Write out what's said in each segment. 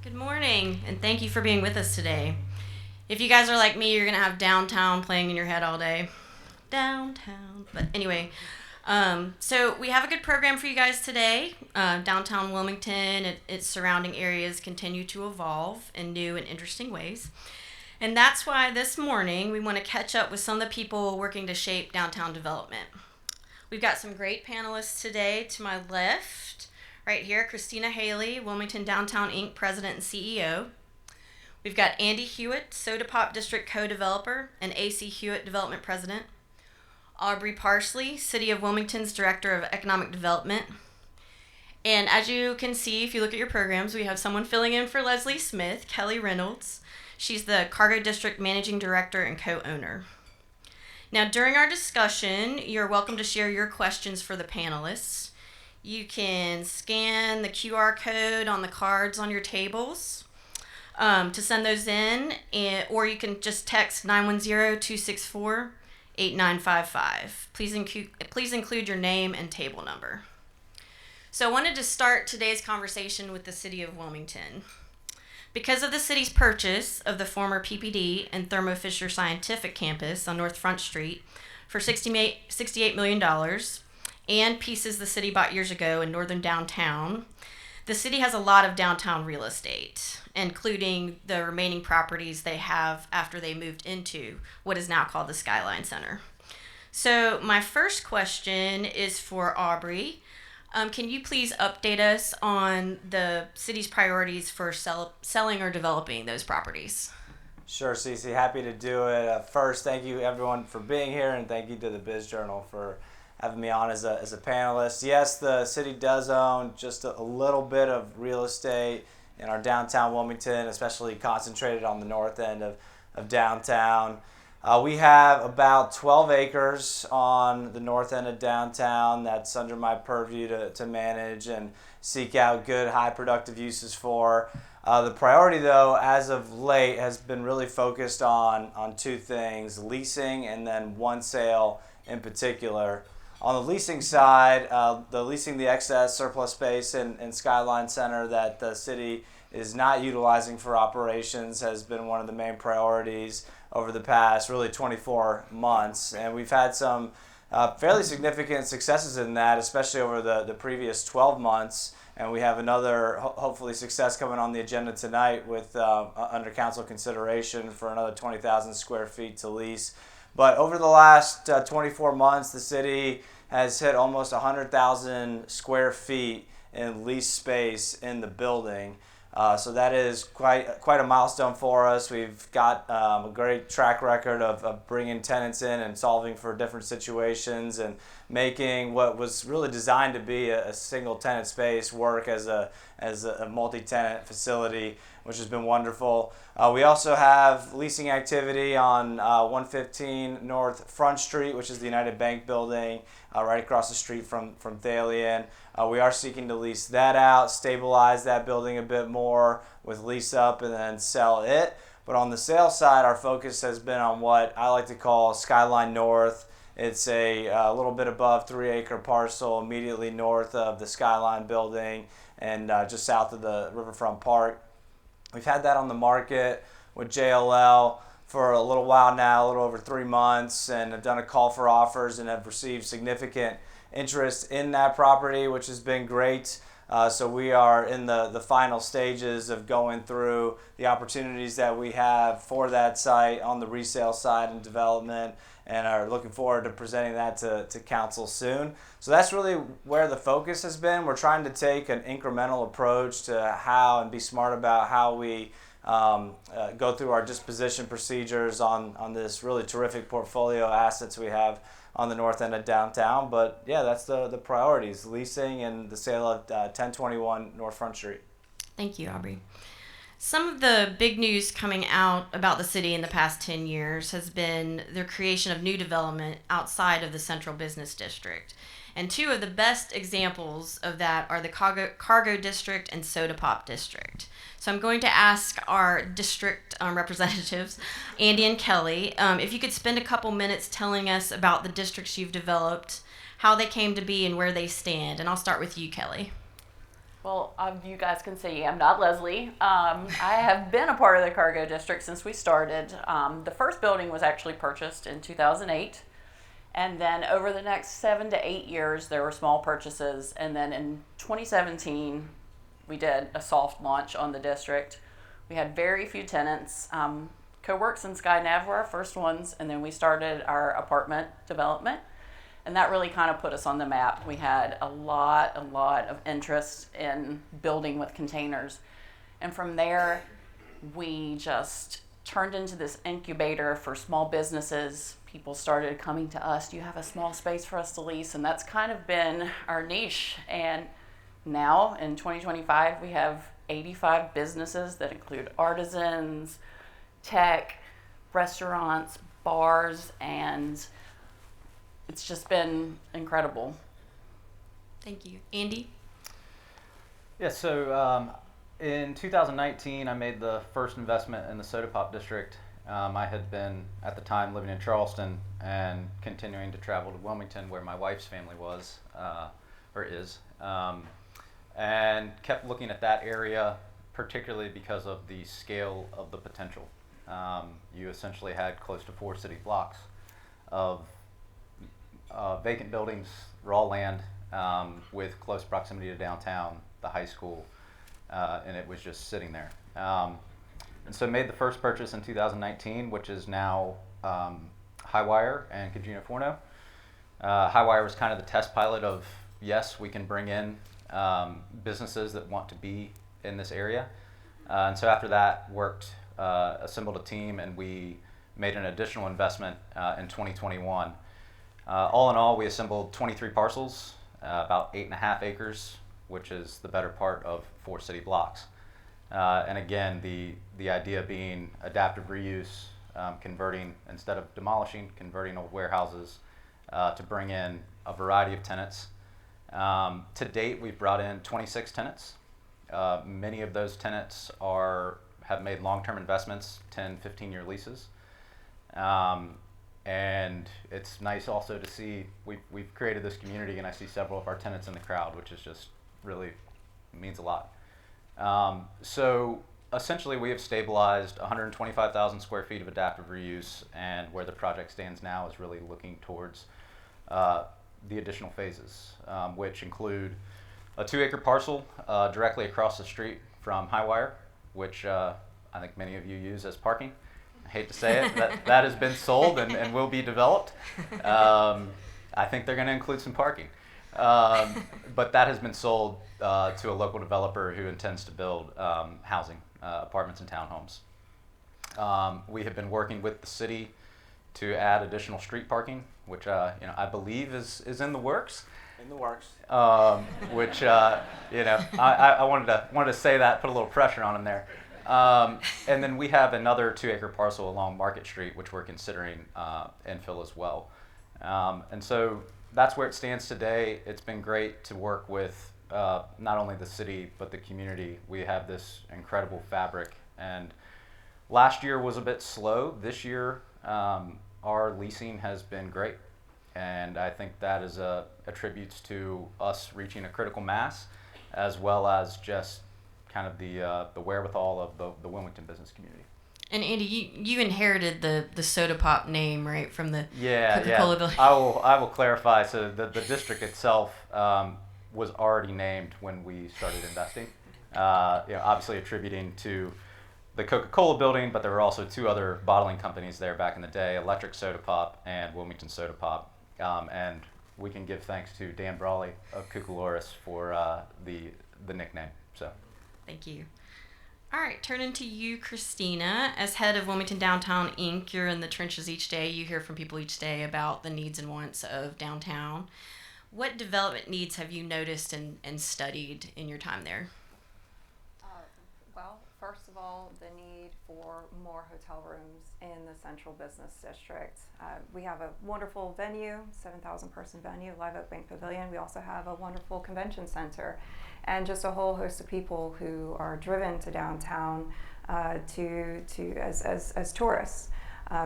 Good morning, and thank you for being with us today. If you guys are like me, you're going to have downtown playing in your head all day. Downtown. But anyway, so we have a good program for you guys today. Downtown Wilmington and its surrounding areas continue to evolve in new and interesting ways. And that's why this morning we want to catch up with some of the people working to shape downtown development. We've got some great panelists today. To my left, right here, Christina Haley, Wilmington Downtown Inc. President and CEO. We've got Andy Hewitt, Soda Pop District Co-Developer and AC Hewitt Development President. Aubrey Parsley, City of Wilmington's Director of Economic Development. And as you can see, if you look at your programs, we have someone filling in for Leslie Smith, Kelly Reynolds. She's the Cargo District Managing Director and co-owner. Now, during our discussion, you're welcome to share your questions for the panelists. You can scan the QR code on the cards on your tables to send those in, or you can just text 910-264-8955. Please include your name and table number. So I wanted to start today's conversation with the City of Wilmington. Because of the city's purchase of the former PPD and Thermo Fisher Scientific campus on North Front Street for $68 million and pieces the city bought years ago in northern downtown, the city has a lot of downtown real estate, including the remaining properties they have after they moved into what is now called the Skyline Center. So my first question is for Aubrey. Can you please update us on the city's priorities for selling or developing those properties? Sure, Cece. Happy to do it. First, thank you everyone for being here, and thank you to the Biz Journal for having me on as a panelist. Yes, the city does own just a little bit of real estate in our downtown Wilmington, especially concentrated on the north end of downtown. We have about 12 acres on the north end of downtown that's under my purview to manage and seek out good, high productive uses for. The priority, though, as of late, has been really focused on two things, leasing and then one sale in particular. On the leasing side, leasing the excess surplus space in Skyline Center that the city is not utilizing for operations has been one of the main priorities over the past really 24 months. And we've had some fairly significant successes in that, especially over the previous 12 months. And we have another, hopefully, success coming on the agenda tonight with under council consideration for another 20,000 square feet to lease. But over the last 24 months, the city has hit almost 100,000 square feet in leased space in the building. So that is quite a milestone for us. We've got a great track record of bringing tenants in and solving for different situations and making what was really designed to be a single tenant space work as a multi-tenant facility, which has been wonderful. We also have leasing activity on 115 North Front Street, which is the United Bank building, right across the street from Thalian. We are seeking to lease that out, stabilize that building a bit more with lease up and then sell it. But on the sales side, our focus has been on what I like to call Skyline North. It's a little bit above 3-acre parcel immediately north of the Skyline building and just south of the Riverfront Park. We've had that on the market with JLL for a little while now, a little over 3 months, and have done a call for offers and have received significant interest in that property, which has been great. So we are in the final stages of going through the opportunities that we have for that site on the resale side and development, and are looking forward to presenting that to council soon. So that's really where the focus has been. We're trying to take an incremental approach to how and be smart about how we go through our disposition procedures on this really terrific portfolio of assets we have on the north end of downtown. But yeah, that's the priorities, leasing and the sale of 1021 North Front Street. Thank you, Aubrey. Some of the big news coming out about the city in the past 10 years has been the creation of new development outside of the central business district. And two of the best examples of that are the Cargo District and Soda Pop District. So I'm going to ask our district representatives, Andy and Kelly, if you could spend a couple minutes telling us about the districts you've developed, how they came to be, and where they stand. And I'll start with you, Kelly. Well, you guys can see I'm not Leslie. I have been a part of the cargo district since we started. The first building was actually purchased in 2008. And then over the next 7 to 8 years, there were small purchases. And then in 2017, we did a soft launch on the district. We had very few tenants. CoWorks and SkyNav were our first ones. And then we started our apartment development. And that really kind of put us on the map. We had a lot of interest in building with containers. And from there, we just turned into this incubator for small businesses. People started coming to us, do you have a small space for us to lease? And that's kind of been our niche. And now in 2025, we have 85 businesses that include artisans, tech, restaurants, bars, and it's just been incredible. Thank you. Andy? Yeah, so in 2019, I made the first investment in the Soda Pop District. I had been, at the time, living in Charleston and continuing to travel to Wilmington, where my wife's family was, or is, and kept looking at that area, particularly because of the scale of the potential. You essentially had close to 4 city blocks of vacant buildings, raw land, with close proximity to downtown, the high school, and it was just sitting there. And so made the first purchase in 2019, which is now Highwire and Cugino Forno. Highwire was kind of the test pilot of, yes, we can bring in businesses that want to be in this area. And so after that, assembled a team, and we made an additional investment in 2021. All in all, we assembled 23 parcels, about 8.5 acres, which is the better part of 4 city blocks. And again, the idea being adaptive reuse, converting, instead of demolishing, converting old warehouses to bring in a variety of tenants. To date, we've brought in 26 tenants. Many of those tenants have made long-term investments, 10, 15-year leases. And it's nice also to see we've created this community, and I see several of our tenants in the crowd, which is just really means a lot. So essentially, we have stabilized 125,000 square feet of adaptive reuse, and where the project stands now is really looking towards the additional phases, which include a 2-acre parcel directly across the street from Highwire, which I think many of you use as parking. I hate to say it, that has been sold and will be developed. I think they're going to include some parking. But that has been sold to a local developer who intends to build housing, apartments and townhomes. We have been working with the city to add additional street parking, which I believe is in the works. In the works. Which I wanted to say that, put a little pressure on them there. And then we have another 2-acre parcel along Market Street, which we're considering infill as well. And so that's where it stands today. It's been great to work with not only the city, but the community. We have this incredible fabric. And last year was a bit slow. This year, our leasing has been great. And I think that is attributes to us reaching a critical mass, as well as just kind of the wherewithal of the Wilmington business community. And Andy, you inherited the Soda Pop name, right, from the Coca-Cola building? I will clarify. So the district itself was already named when we started investing. Obviously attributing to the Coca-Cola building, but there were also 2 other bottling companies there back in the day: Electric Soda Pop and Wilmington Soda Pop. And we can give thanks to Dan Brawley of Cucaloris for the nickname. So, thank you. All right, turning to you, Christina. As head of Wilmington Downtown Inc., you're in the trenches each day. You hear from people each day about the needs and wants of downtown. What development needs have you noticed and studied in your time there? Well, first of all, the need for more hotel rooms in the central business district. We have a wonderful venue, 7,000 person venue, Live Oak Bank Pavilion. We also have a wonderful convention center, and just a whole host of people who are driven to downtown as tourists.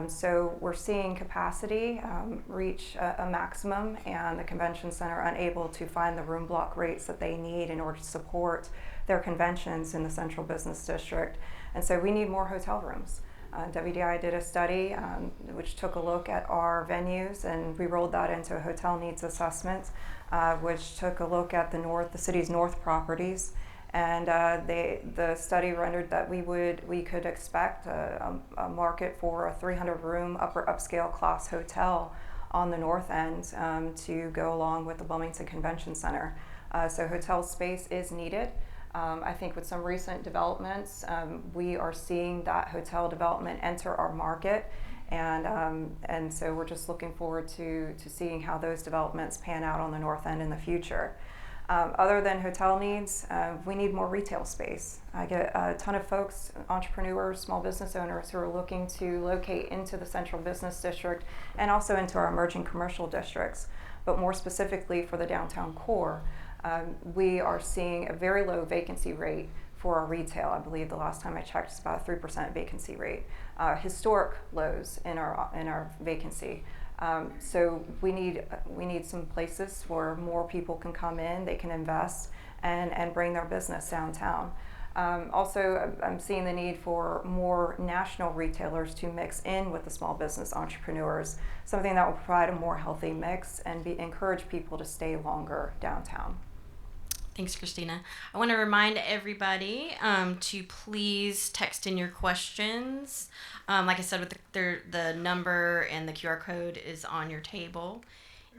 So we're seeing capacity reach a maximum, and the convention center unable to find the room block rates that they need in order to support their conventions in the central business district. And so we need more hotel rooms. WDI did a study which took a look at our venues, and we rolled that into a hotel needs assessment, which took a look at the city's north properties. And the study rendered that we could expect a market for a 300-room upper upscale class hotel on the north end to go along with the Wilmington Convention Center. So hotel space is needed. I think with some recent developments, we are seeing that hotel development enter our market, and so we're just looking forward to seeing how those developments pan out on the north end in the future. Other than hotel needs, we need more retail space. I get a ton of folks, entrepreneurs, small business owners who are looking to locate into the central business district and also into our emerging commercial districts, but more specifically for the downtown core. We are seeing a very low vacancy rate for our retail. I believe the last time I checked, it's about a 3% vacancy rate. Historic lows in our vacancy. So we need some places where more people can come in, they can invest, and bring their business downtown. Also, I'm seeing the need for more national retailers to mix in with the small business entrepreneurs, something that will provide a more healthy mix and encourage people to stay longer downtown. Thanks, Christina. I want to remind everybody to please text in your questions. Like I said, with the number and the QR code is on your table.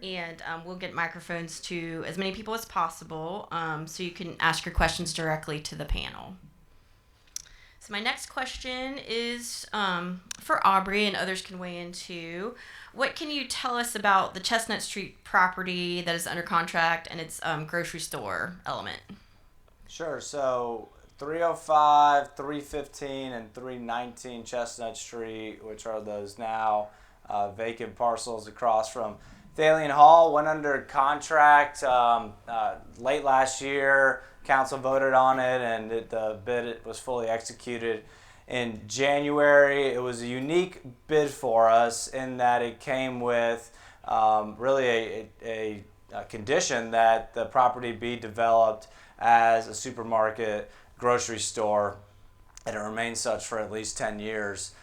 And we'll get microphones to as many people as possible so you can ask your questions directly to the panel. So my next question is for Aubrey, and others can weigh in too. What can you tell us about the Chestnut Street property that is under contract and its grocery store element? Sure. So 305, 315, and 319 Chestnut Street, which are those now vacant parcels across from Thalian Hall, went under contract late last year. Council voted on it, and the bid was fully executed in January. It was a unique bid for us in that it came with really a condition that the property be developed as a supermarket grocery store, and it remains such for at least 10 years.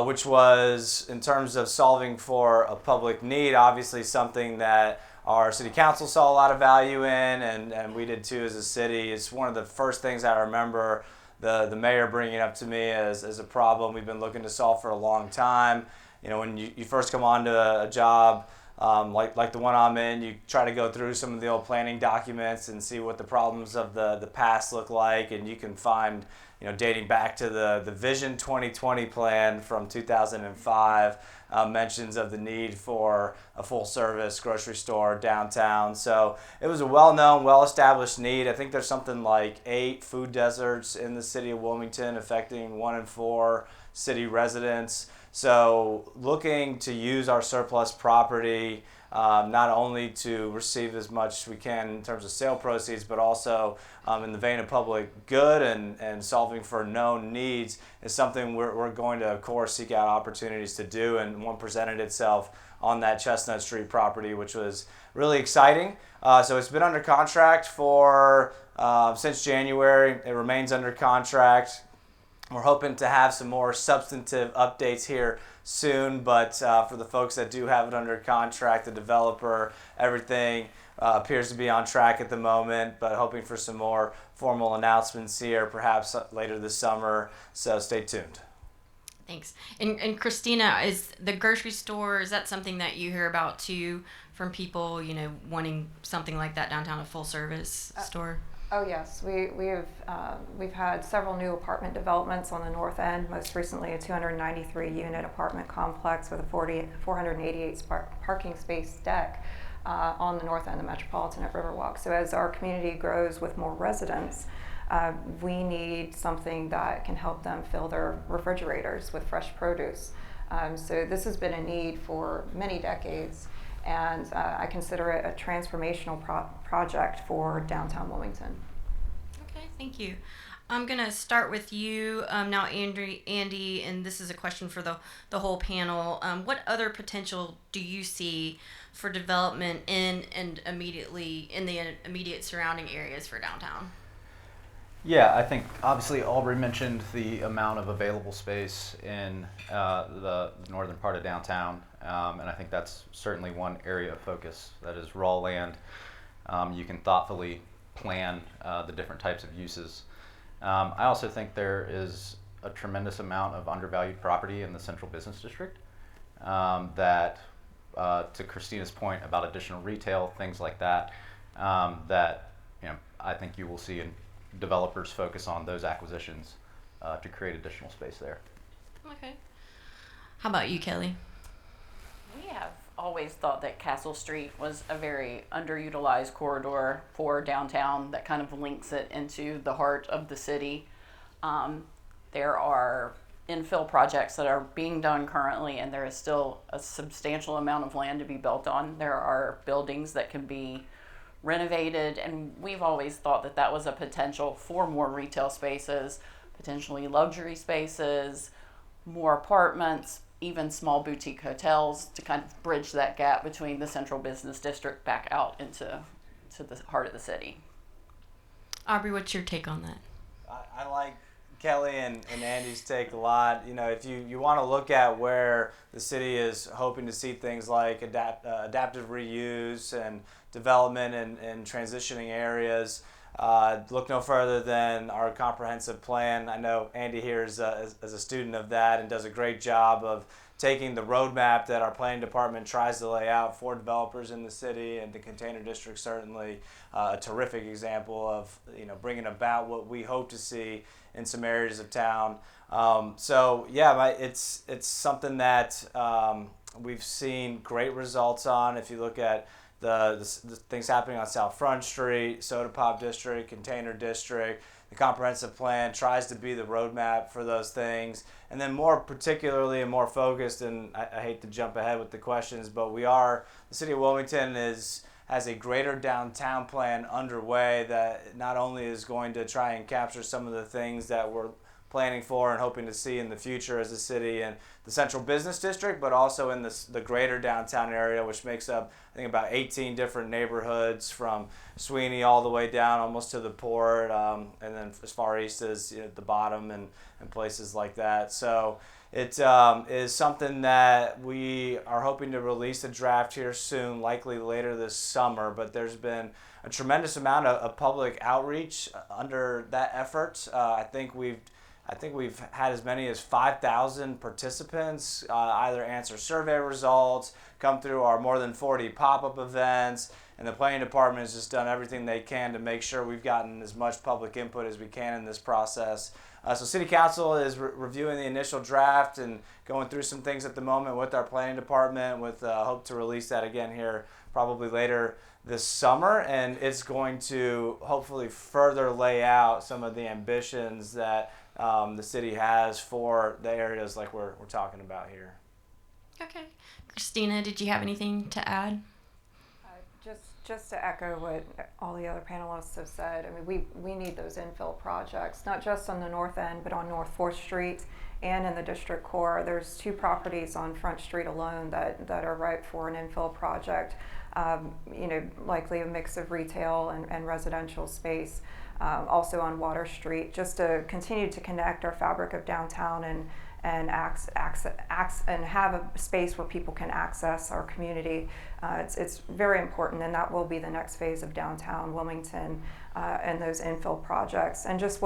Which was, in terms of solving for a public need, obviously something that our city council saw a lot of value in, and we did too as a city. It's one of the first things I remember the mayor bringing up to me as a problem we've been looking to solve for a long time. You know, when you first come onto a job like the one I'm in, you try to go through some of the old planning documents and see what the problems of the past look like, and you can find, you know, dating back to the Vision 2020 plan from 2005, mentions of the need for a full-service grocery store downtown. So it was a well-known, well-established need. I think there's something like 8 food deserts in the city of Wilmington affecting 1 in 4 city residents. So looking to use our surplus property not only to receive as much as we can in terms of sale proceeds, but also in the vein of public good and solving for known needs is something we're going to, of course, seek out opportunities to do, and one presented itself on that Chestnut Street property, which was really exciting. So it's been under contract for since January. It remains under contract. We're hoping to have some more substantive updates here soon, but for the folks that do have it under contract, the developer, everything appears to be on track at the moment, but hoping for some more formal announcements here, perhaps later this summer, so stay tuned. Thanks. And Christina, is the grocery store, is that something that you hear about too from people, you know, wanting something like that downtown, a full service store? Oh yes, we've had several new apartment developments on the north end. Most recently, a 293-unit apartment complex with a 488 parking space deck on the north end of Metropolitan at Riverwalk. So as our community grows with more residents, we need something that can help them fill their refrigerators with fresh produce. So this has been a need for many decades, and I consider it a transformational project for downtown Wilmington. Okay, thank you. I'm gonna start with you now, Andy, and this is a question for the whole panel. What other potential do you see for development in the immediate surrounding areas for downtown? Yeah, I think obviously Aubrey mentioned the amount of available space in the northern part of downtown, and I think that's certainly one area of focus. That is raw land. You can thoughtfully plan the different types of uses. I also think there is a tremendous amount of undervalued property in the central business district that, to Christina's point about additional retail, things like that, that I think you will see in developers focus on those acquisitions to create additional space there. Okay. How about you, Kelly? We have always thought that Castle Street was a very underutilized corridor for downtown that kind of links it into the heart of the city. There are infill projects that are being done currently, and there is still a substantial amount of land to be built on. There are buildings that can be renovated, and we've always thought that that was a potential for more retail spaces, potentially luxury spaces, more apartments, even small boutique hotels to kind of bridge that gap between the central business district back out into the heart of the city. Aubrey, what's your take on that? I like Kelly and Andy's take a lot. If you want to look at where the city is hoping to see things like adaptive reuse and development and transitioning areas, look no further than our comprehensive plan. I know Andy here is a student of that and does a great job of taking the roadmap that our planning department tries to lay out for developers in the city, and the container district certainly a terrific example of bringing about what we hope to see in some areas of town. It's something that we've seen great results on. If you look at the things happening on South Front Street, Soda Pop District, Container District, the comprehensive plan tries to be the roadmap for those things. And then more particularly and more focused, and I hate to jump ahead with the questions, but the city of Wilmington has a greater downtown plan underway that not only is going to try and capture some of the things that we're planning for and hoping to see in the future as a city and the central business district, but also in the greater downtown area, which makes up, I think, about 18 different neighborhoods from Sweeney all the way down almost to the port, and then as far east as the bottom and places like that. So it is something that we are hoping to release a draft here soon, likely later this summer, but there's been a tremendous amount of public outreach under that effort. I think we've had as many as 5,000 participants either answer survey results, come through our more than 40 pop-up events, and the planning department has just done everything they can to make sure we've gotten as much public input as we can in this process. So City Council is reviewing the initial draft and going through some things at the moment with our planning department, with hope to release that again here probably later this summer, and it's going to hopefully further lay out some of the ambitions that the city has for the areas like we're talking about here. Okay. Christina, did you have anything to add? Just to echo what all the other panelists have said, I mean, we need those infill projects, not just on the north end, but on North 4th Street and in the district core. There's 2 properties on Front Street alone that are ripe for an infill project. Likely a mix of retail and residential space. Also on Water Street, just to continue to connect our fabric of downtown and have a space where people can access our community. It's very important, and that will be the next phase of downtown Wilmington and those infill projects, and just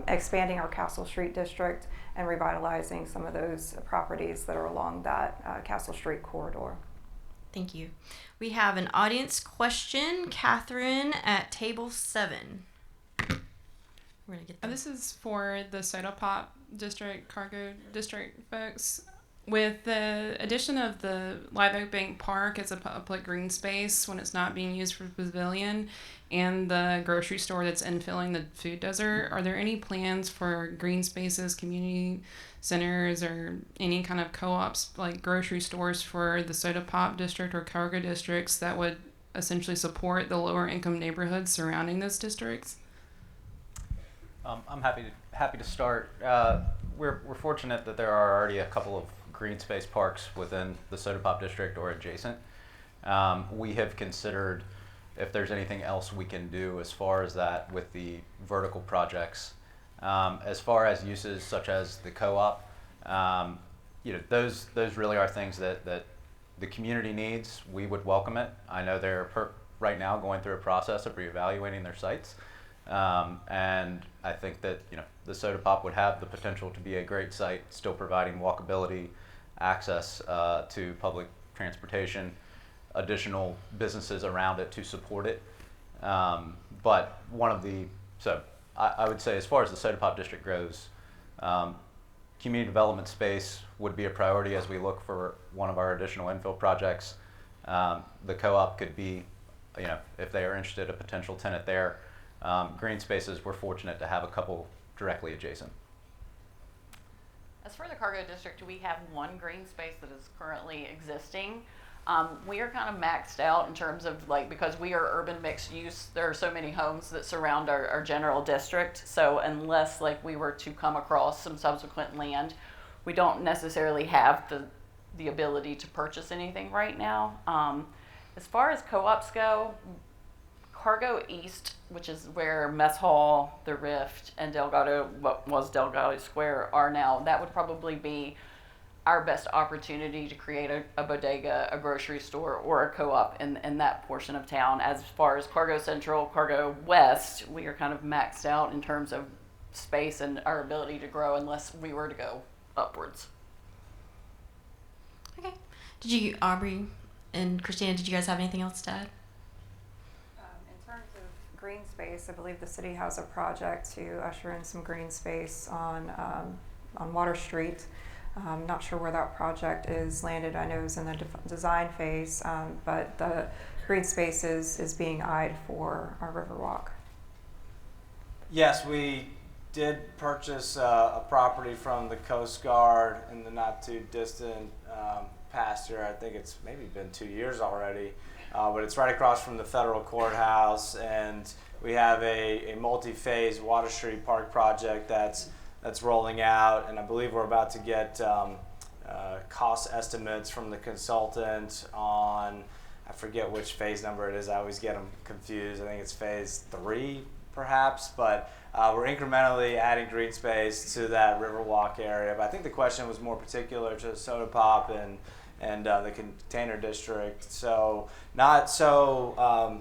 expanding our Castle Street district and revitalizing some of those properties that are along that Castle Street corridor. Thank you. We have an audience question. Catherine at table 7. We're gonna get that. This is for the Soda Pop District, Cargo District folks. With the addition of the Live Oak Bank Park as a public green space when it's not being used for pavilion, and the grocery store that's infilling the food desert, are there any plans for green spaces, community centers, or any kind of co-ops like grocery stores for the Soda Pop District or Cargo districts that would essentially support the lower income neighborhoods surrounding those districts? I'm happy to start. We're fortunate that there are already a couple of green space parks within the Soda Pop District or adjacent. We have considered if there's anything else we can do as far as that with the vertical projects. As far as uses such as the co-op, those really are things that the community needs. We would welcome it. I know they're right now going through a process of reevaluating their sites. And I think that the Soda Pop would have the potential to be a great site, still providing walkability, access to public transportation, additional businesses around it to support it. But I would say as far as the Soda Pop District goes, community development space would be a priority as we look for one of our additional infill projects. The co-op could be, if they are interested, a potential tenant there. Green spaces, we're fortunate to have a couple directly adjacent. As for the cargo district, we have one green space that is currently existing. We are kind of maxed out in terms of because we are urban mixed use, there are so many homes that surround our general district. So unless we were to come across some subsequent land, we don't necessarily have the ability to purchase anything right now. As far as co-ops go, Cargo East, which is where Mess Hall, the Rift, and Delgado, what was Delgado Square, are now, that would probably be our best opportunity to create a bodega, a grocery store, or a co-op in that portion of town. As far as Cargo Central, Cargo West, we are kind of maxed out in terms of space and our ability to grow unless we were to go upwards. Okay. Did you, Aubrey and Christina, did you guys have anything else to add? In terms of green space, I believe the city has a project to usher in some green space on Water Street. I'm not sure where that project is landed. I know it's in the design phase, but the green space is being eyed for our Riverwalk. Yes, we did purchase a property from the Coast Guard in the not too distant past year. I think it's maybe been 2 years already, but it's right across from the federal courthouse, and we have a multi-phase Water Street Park project that's rolling out, and I believe we're about to get cost estimates from the consultant on, I forget which phase number it is, I always get them confused. I think it's phase 3 perhaps, but we're incrementally adding green space to that Riverwalk area. But I think the question was more particular to Soda Pop and the container district. So not so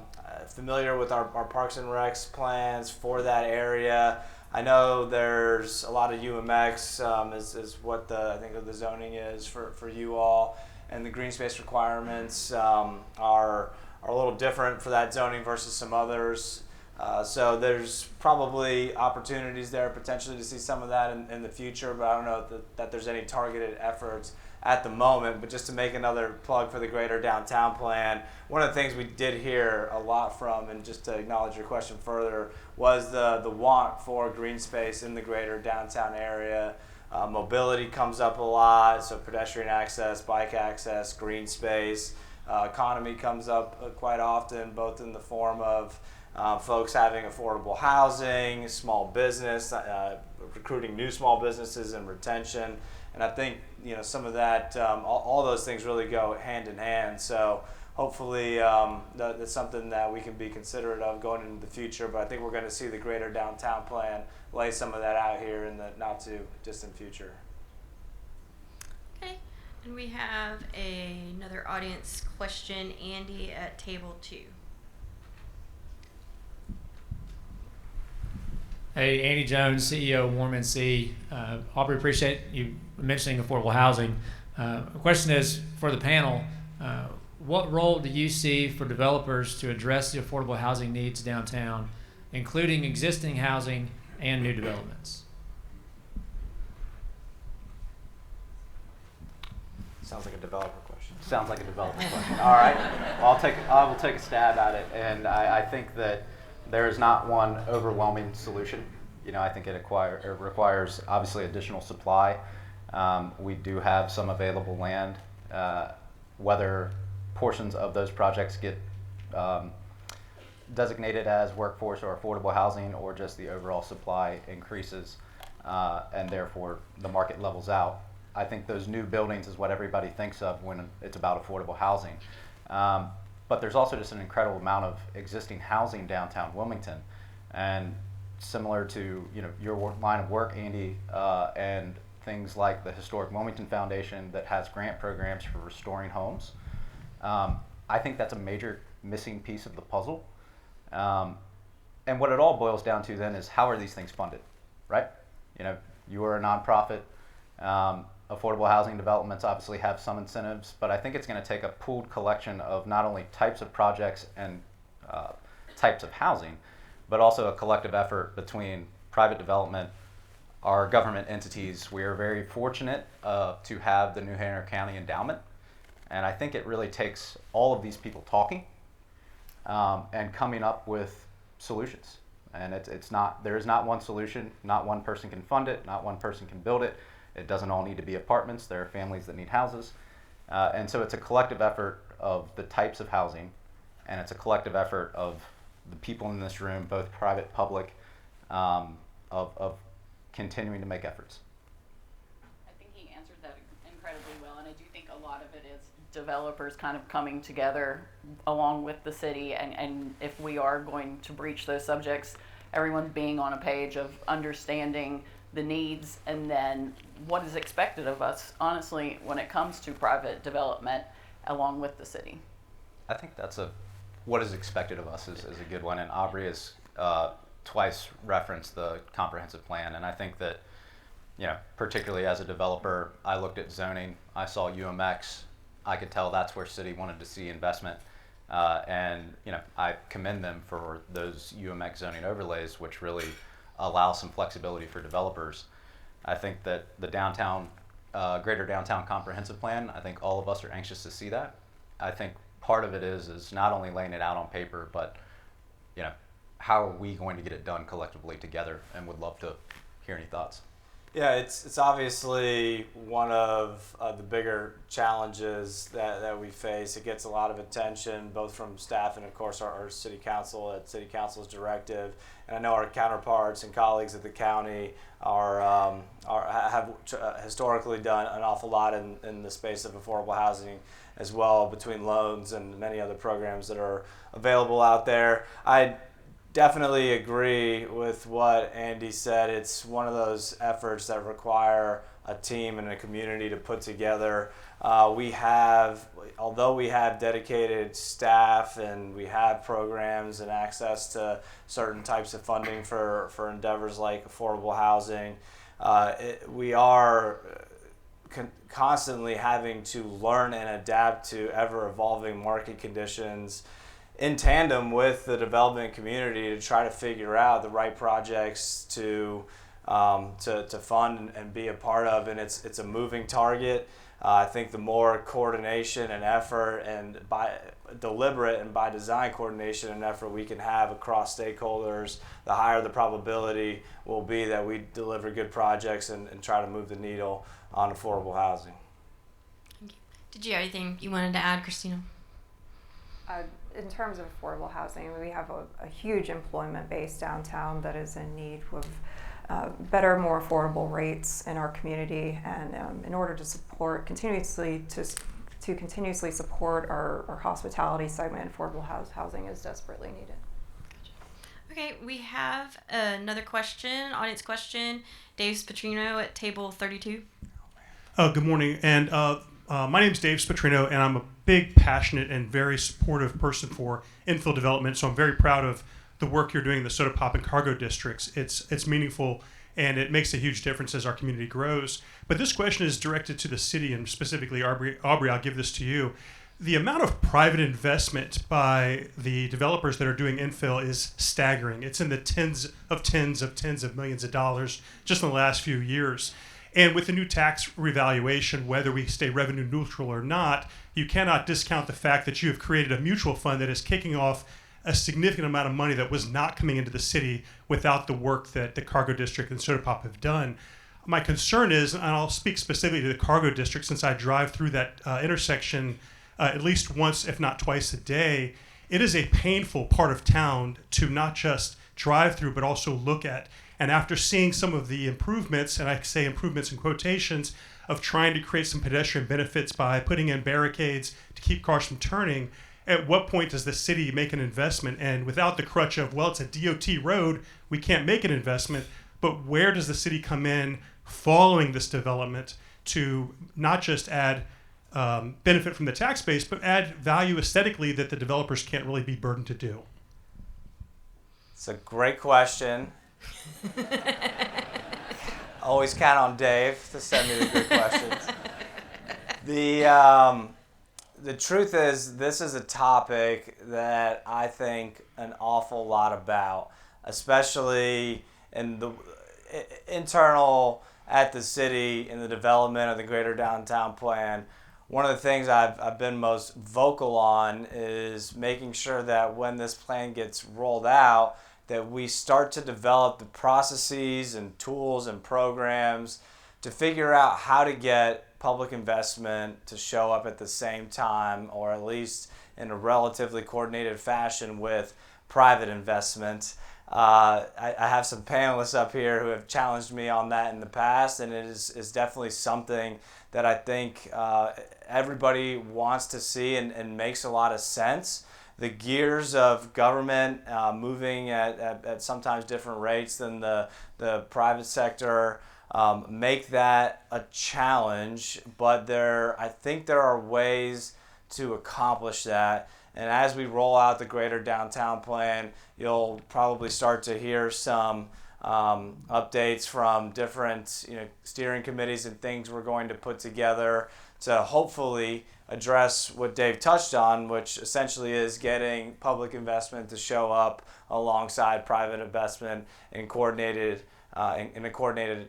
familiar with our Parks and Recs plans for that are. I know there's a lot of UMX is what I think the zoning is for you all, and the green space requirements are a little different for that zoning versus some others. So there's probably opportunities there potentially to see some of that in the future, but I don't know that there's any targeted efforts at the moment. But just to make another plug for the greater downtown plan, one of the things we did hear a lot from, and just to acknowledge your question further, was the want for green space in the greater downtown area. Mobility comes up a lot, so pedestrian access, bike access, green space. Economy comes up quite often, both in the form of folks having affordable housing, small business, recruiting new small businesses, and retention. And I think some of that, all those things really go hand in hand. So hopefully that's something that we can be considerate of going into the future. But I think we're going to see the greater downtown plan lay some of that out here in the not too distant future. Okay. And we have another audience question. Andy at table 2. Hey, Andy Jones, CEO of Warm NC. Aubrey, appreciate you mentioning affordable housing. The question is for the panel, what role do you see for developers to address the affordable housing needs downtown, including existing housing and new developments? Sounds like a developer question. Sounds like a development question. All right, well, I will take a stab at it, and I think that there is not one overwhelming solution. I think it requires obviously additional supply. We do have some available land. Whether portions of those projects get designated as workforce or affordable housing, or just the overall supply increases and therefore the market levels out. I think those new buildings is what everybody thinks of when it's about affordable housing. But there's also just an incredible amount of existing housing downtown Wilmington. And similar to your line of work, Andy, and things like the Historic Wilmington Foundation that has grant programs for restoring homes, I think that's a major missing piece of the puzzle. And what it all boils down to then is, how are these things funded, right? You are a nonprofit. Affordable housing developments obviously have some incentives, but I think it's going to take a pooled collection of not only types of projects and types of housing, but also a collective effort between private development, our government entities. We are very fortunate to have the New Hanover County Endowment, and I think it really takes all of these people talking and coming up with solutions. And there is not one solution. Not one person can fund it. Not one person can build it. It doesn't all need to be apartments. There are families that need houses. And so it's a collective effort of the types of housing, and it's a collective effort of the people in this room, both private, public, of continuing to make efforts. I think he answered that incredibly well, and I do think a lot of it is developers kind of coming together along with the city, and if we are going to breach those subjects, everyone being on a page of understanding the needs and then what is expected of us, honestly, when it comes to private development along with the city. I think that's what is expected of us is a good one, and Aubrey has twice referenced the comprehensive plan, and I think that, particularly as a developer, I looked at zoning, I saw UMX, I could tell that's where city wanted to see investment, and I commend them for those UMX zoning overlays, which really allow some flexibility for developers. I think that the greater downtown comprehensive plan, I think all of us are anxious to see that. I think part of it is not only laying it out on paper, but how are we going to get it done collectively together, and would love to hear any thoughts. Yeah, it's obviously one of the bigger challenges that we face. It gets a lot of attention, both from staff and, of course, our city council at city council's directive. And I know our counterparts and colleagues at the county have historically done an awful lot in the space of affordable housing as well, between loans and many other programs that are available out there. I definitely agree with what Andy said. It's one of those efforts that require a team and a community to put together. Although we have dedicated staff and we have programs and access to certain types of funding for endeavors like affordable housing, we are constantly having to learn and adapt to ever-evolving market conditions in tandem with the development community to try to figure out the right projects to fund and be a part of. And it's a moving target. I think the more coordination and effort, and by deliberate and by design coordination and effort we can have across stakeholders, the higher the probability will be that we deliver good projects and try to move the needle on affordable housing. Thank you. Did you have anything you wanted to add, Christina? In terms of affordable housing, we have a huge employment base downtown that is in need of better, more affordable rates in our community, and in order to support continuously support our hospitality segment, affordable housing is desperately needed. Okay, we have another question, audience question. Dave Spatrino at table 32. Good morning, and my name is Dave Spatrino, and I'm a big, passionate, and very supportive person for infill development, so I'm very proud of the work you're doing in the Soda Pop and Cargo districts. It's meaningful, and it makes a huge difference as our community grows. But this question is directed to the city, and specifically Aubrey, I'll give this to you. The amount of private investment by the developers that are doing infill is staggering. It's in the tens of millions of dollars just in the last few years. And with the new tax revaluation, whether we stay revenue neutral or not, you cannot discount the fact that you have created a mutual fund that is kicking off a significant amount of money that was not coming into the city without the work that the Cargo District and Soda Pop have done. My concern is, and I'll speak specifically to the Cargo District since I drive through that intersection at least once, if not twice a day, it is a painful part of town to not just drive through, but also look at. And after seeing some of the improvements, and I say improvements in quotations, of trying to create some pedestrian benefits by putting in barricades to keep cars from turning, at what point does the city make an investment? And without the crutch of, well, it's a DOT road, we can't make an investment, but where does the city come in following this development to not just add benefit from the tax base, but add value aesthetically that the developers can't really be burdened to do? It's a great question. Always count on Dave to send me the good questions. The truth is, this is a topic that I think an awful lot about, especially in the internal at the city in the development of the greater downtown plan. One of the things I've been most vocal on is making sure that when this plan gets rolled out, that we start to develop the processes and tools and programs to figure out how to get public investment to show up at the same time, or at least in a relatively coordinated fashion with private investment. I have some panelists up here who have challenged me on that in the past, and it is definitely something that I think everybody wants to see and makes a lot of sense. The gears of government moving at sometimes different rates than the private sector make that a challenge, but I think there are ways to accomplish that. And as we roll out the greater downtown plan, you'll probably start to hear some updates from different steering committees and things we're going to put together to hopefully address what Dave touched on, which essentially is getting public investment to show up alongside private investment in a coordinated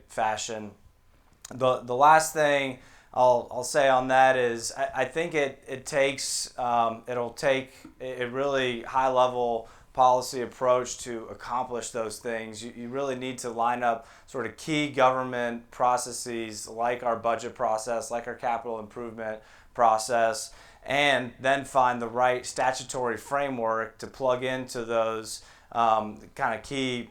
fashion. The last thing I'll say on that is I think it'll take a really high level policy approach to accomplish those things. You really need to line up sort of key government processes like our budget process, like our capital improvement process, and then find the right statutory framework to plug into those kind of key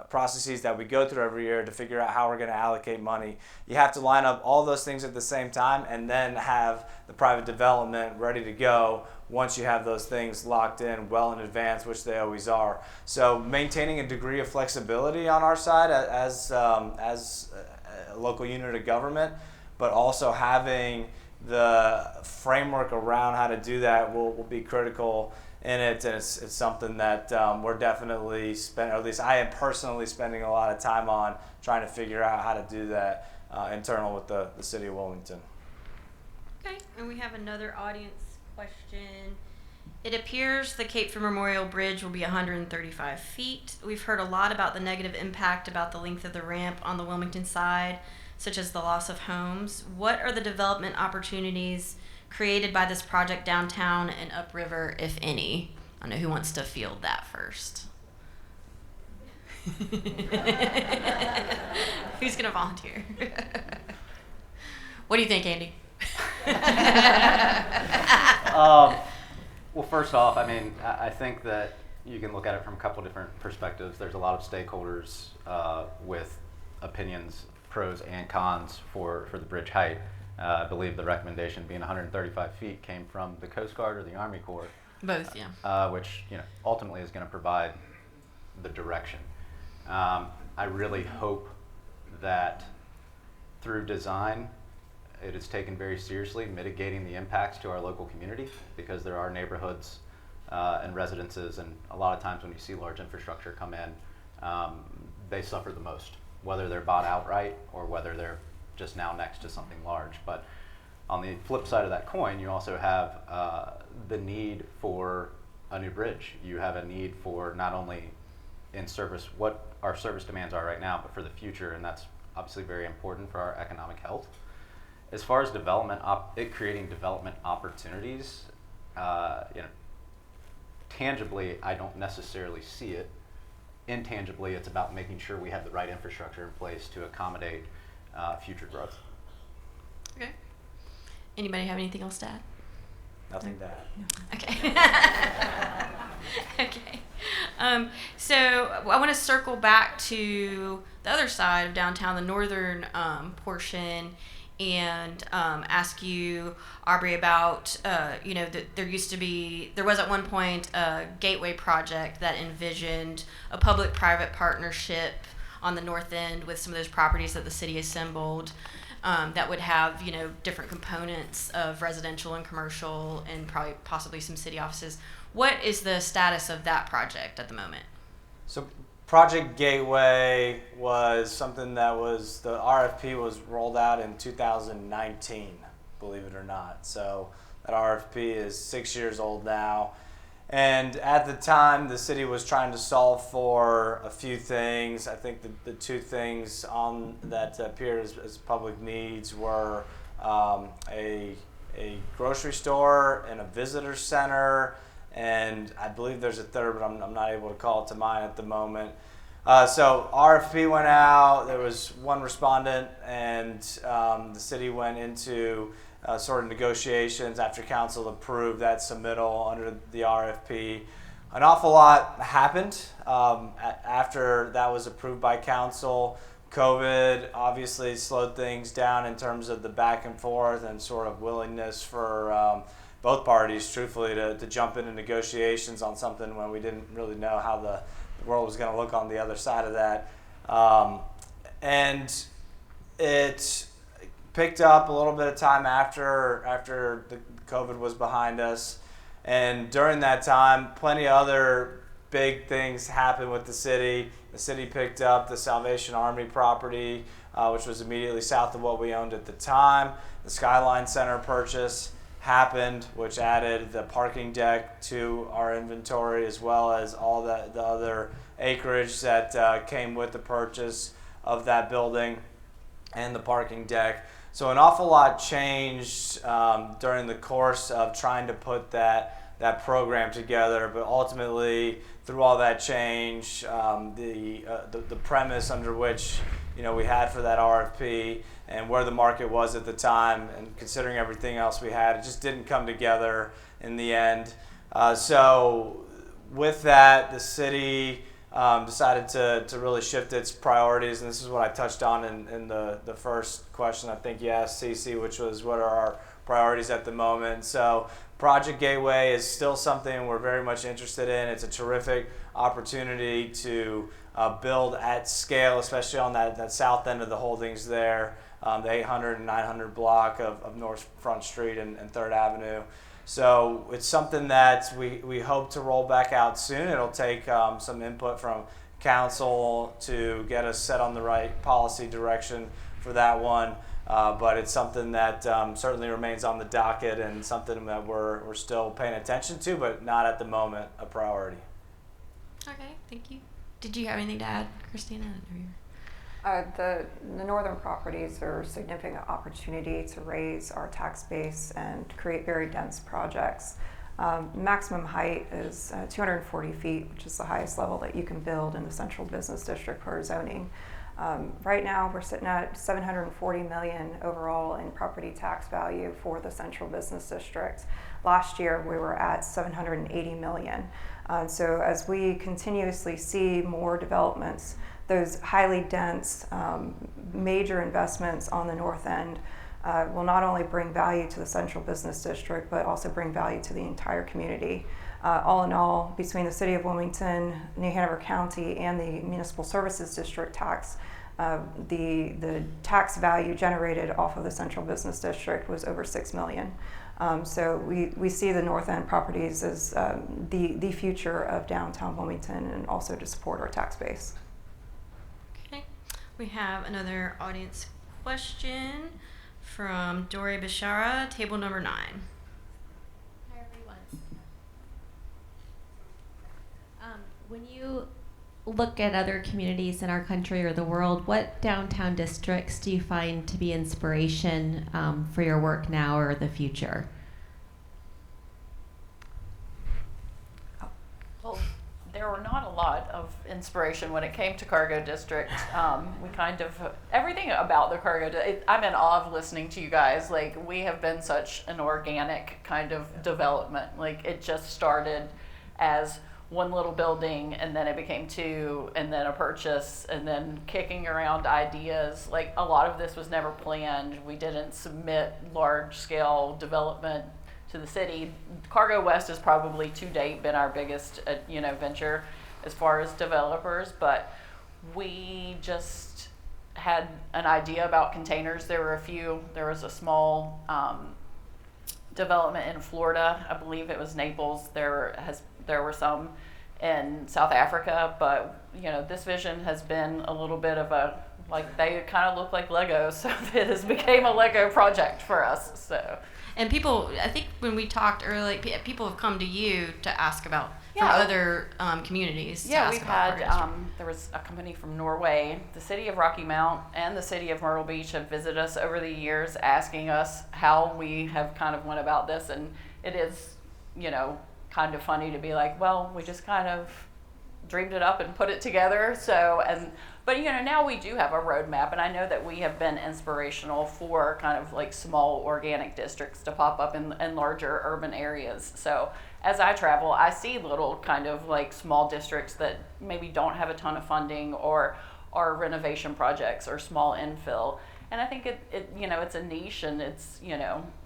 processes that we go through every year to figure out how we're going to allocate money. You have to line up all those things at the same time and then have the private development ready to go once you have those things locked in well in advance, which they always are. So maintaining a degree of flexibility on our side as a local unit of government, but also having the framework around how to do that will be critical in it, and it's something that we're definitely or at least I am personally spending a lot of time on trying to figure out how to do that internal with the city of Wilmington. Okay, and we have another audience question. It appears the Cape Fear Memorial Bridge will be 135 feet. We've heard a lot about the negative impact about the length of the ramp on the Wilmington side, such as the loss of homes. What are the development opportunities created by this project downtown and upriver, if any? I don't know who wants to field that first. Who's going to volunteer? What do you think, Andy? Well, first off, I mean, I think that you can look at it from a couple different perspectives. There's a lot of stakeholders with opinions, pros and cons for the bridge height. I believe the recommendation being 135 feet came from the Coast Guard or the Army Corps. Both, yeah. Which ultimately is going to provide the direction. I really hope that through design, it is taken very seriously, mitigating the impacts to our local community, because there are neighborhoods and residences, and a lot of times when you see large infrastructure come in, they suffer the most, whether they're bought outright or whether they're just now next to something large. But on the flip side of that coin, you also have the need for a new bridge. You have a need for not only in service what our service demands are right now, but for the future, and that's obviously very important for our economic health. As far as creating development opportunities, tangibly, I don't necessarily see it. Intangibly, it's about making sure we have the right infrastructure in place to accommodate future growth. Okay. Anybody have anything else to add? Nothing to add. Okay. Okay. So I want to circle back to the other side of downtown, the northern portion, and ask you, Aubrey, about there was at one point a gateway project that envisioned a public-private partnership on the north end with some of those properties that the city assembled. That would have, different components of residential and commercial and probably possibly some city offices. What is the status of that project at the moment? So Project Gateway was something that the RFP was rolled out in 2019, believe it or not. So that RFP is 6 years old now. And at the time, the city was trying to solve for a few things. I think the two things on that appeared as public needs were a grocery store and a visitor center, and I believe there's a third, but I'm not able to call it to mind at the moment. So RFP went out. There was one respondent, and the city went into sort of negotiations after council approved that submittal under the RFP. An awful lot happened after that was approved by council. COVID obviously slowed things down in terms of the back and forth and sort of willingness for both parties, truthfully, to jump into negotiations on something when we didn't really know how the world was going to look on the other side of that. And it picked up a little bit of time after the COVID was behind us, and during that time, plenty of other big things happened with the city. The city picked up the Salvation Army property, which was immediately south of what we owned at the time. The Skyline Center purchase happened, which added the parking deck to our inventory, as well as all the other acreage that came with the purchase of that building and the parking deck. So an awful lot changed during the course of trying to put that program together, but ultimately through all that change, the premise under which we had for that RFP and where the market was at the time, and considering everything else we had, it just didn't come together in the end. So with that, the city decided to really shift its priorities, and this is what I touched on in the first question I think you asked, Cece, which was what are our priorities at the moment. So Project Gateway is still something we're very much interested in. It's a terrific opportunity to build at scale, especially on that south end of the holdings there, the 800 and 900 block of North Front Street and 3rd Avenue. So it's something that we hope to roll back out soon. It'll take some input from council to get us set on the right policy direction for that one. But it's something that certainly remains on the docket and something that we're still paying attention to, but not at the moment a priority. Okay, thank you. Did you have anything to add, Christina? The northern properties are a significant opportunity to raise our tax base and create very dense projects. Maximum height is 240 feet, which is the highest level that you can build in the central business district for zoning. Right now, we're sitting at $740 million overall in property tax value for the central business district. Last year, we were at $780 million. So as we continuously see more developments, those highly dense, major investments on the north end will not only bring value to the central business district, but also bring value to the entire community. All in all, between the city of Wilmington, New Hanover County, and the municipal services district tax, the tax value generated off of the central business district was over $6 million. So we see the north end properties as the future of downtown Wilmington, and also to support our tax base. Okay, we have another audience question from Dori Bishara, table number 9. Hi, everyone. When you look at other communities in our country or the world, what downtown districts do you find to be inspiration for your work now or the future? Well, there are not a lot of inspiration when it came to Cargo District. We kind of, everything about the I'm in awe of listening to you guys. Like, we have been such an organic kind of development. Like, it just started as one little building, and then it became two, and then a purchase, and then kicking around ideas. Like, a lot of this was never planned. We didn't submit large scale development to the city. Cargo West has probably to date been our biggest venture as far as developers, but we just had an idea about containers. There was a small development in Florida. I believe it was Naples. There were some in South Africa, but this vision has been a little bit of they kind of look like Legos, so it has became a Lego project for us. So. And people, I think when we talked earlier, people have come to you to ask about from other communities. Yeah, we've had, there was a company from Norway, the city of Rocky Mount, and the city of Myrtle Beach have visited us over the years asking us how we have kind of went about this. And it is, kind of funny to be like, well, we just kind of dreamed it up and put it together. But now we do have a roadmap, and I know that we have been inspirational for kind of like small organic districts to pop up in larger urban areas. So as I travel, I see little kind of like small districts that maybe don't have a ton of funding or are renovation projects or small infill. And I think it's a niche, and it's,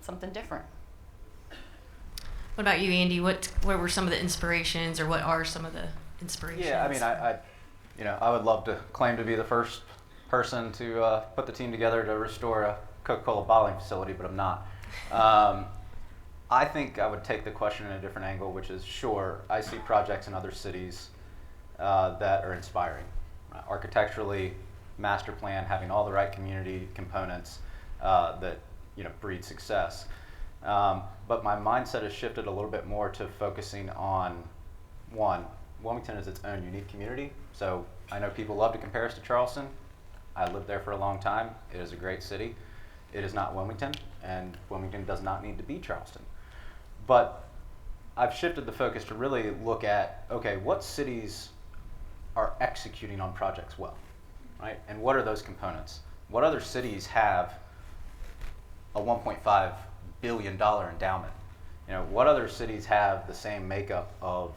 something different. What about you, Andy? What were some of the inspirations, or what are some of the inspirations? Yeah, I mean, I would love to claim to be the first person to put the team together to restore a Coca-Cola bottling facility, but I'm not. I think I would take the question in a different angle, which is, sure, I see projects in other cities that are inspiring. Architecturally, master plan, having all the right community components that breed success. But my mindset has shifted a little bit more to focusing on, one, Wilmington is its own unique community. So I know people love to compare us to Charleston. I lived there for a long time. It is a great city. It is not Wilmington, and Wilmington does not need to be Charleston. But I've shifted the focus to really look at, okay, what cities are executing on projects well, right? And what are those components? What other cities have a $1.5 billion endowment? What other cities have the same makeup of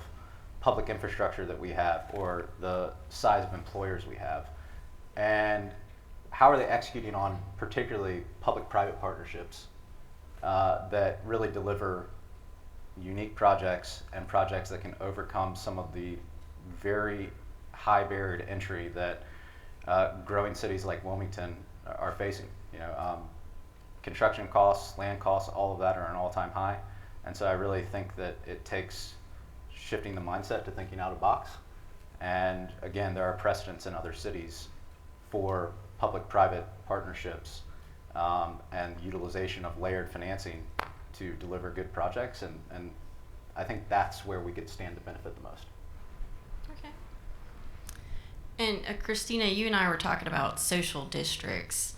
public infrastructure that we have, or the size of employers we have? And how are they executing on particularly public-private partnerships that really deliver unique projects and projects that can overcome some of the very high barrier to entry that growing cities like Wilmington are facing? Construction costs, land costs, all of that are an all-time high. And so I really think that it takes shifting the mindset to thinking out of the box. And again, there are precedents in other cities for public-private partnerships and utilization of layered financing to deliver good projects. And I think that's where we could stand to benefit the most. Okay. And Christina, you and I were talking about social districts.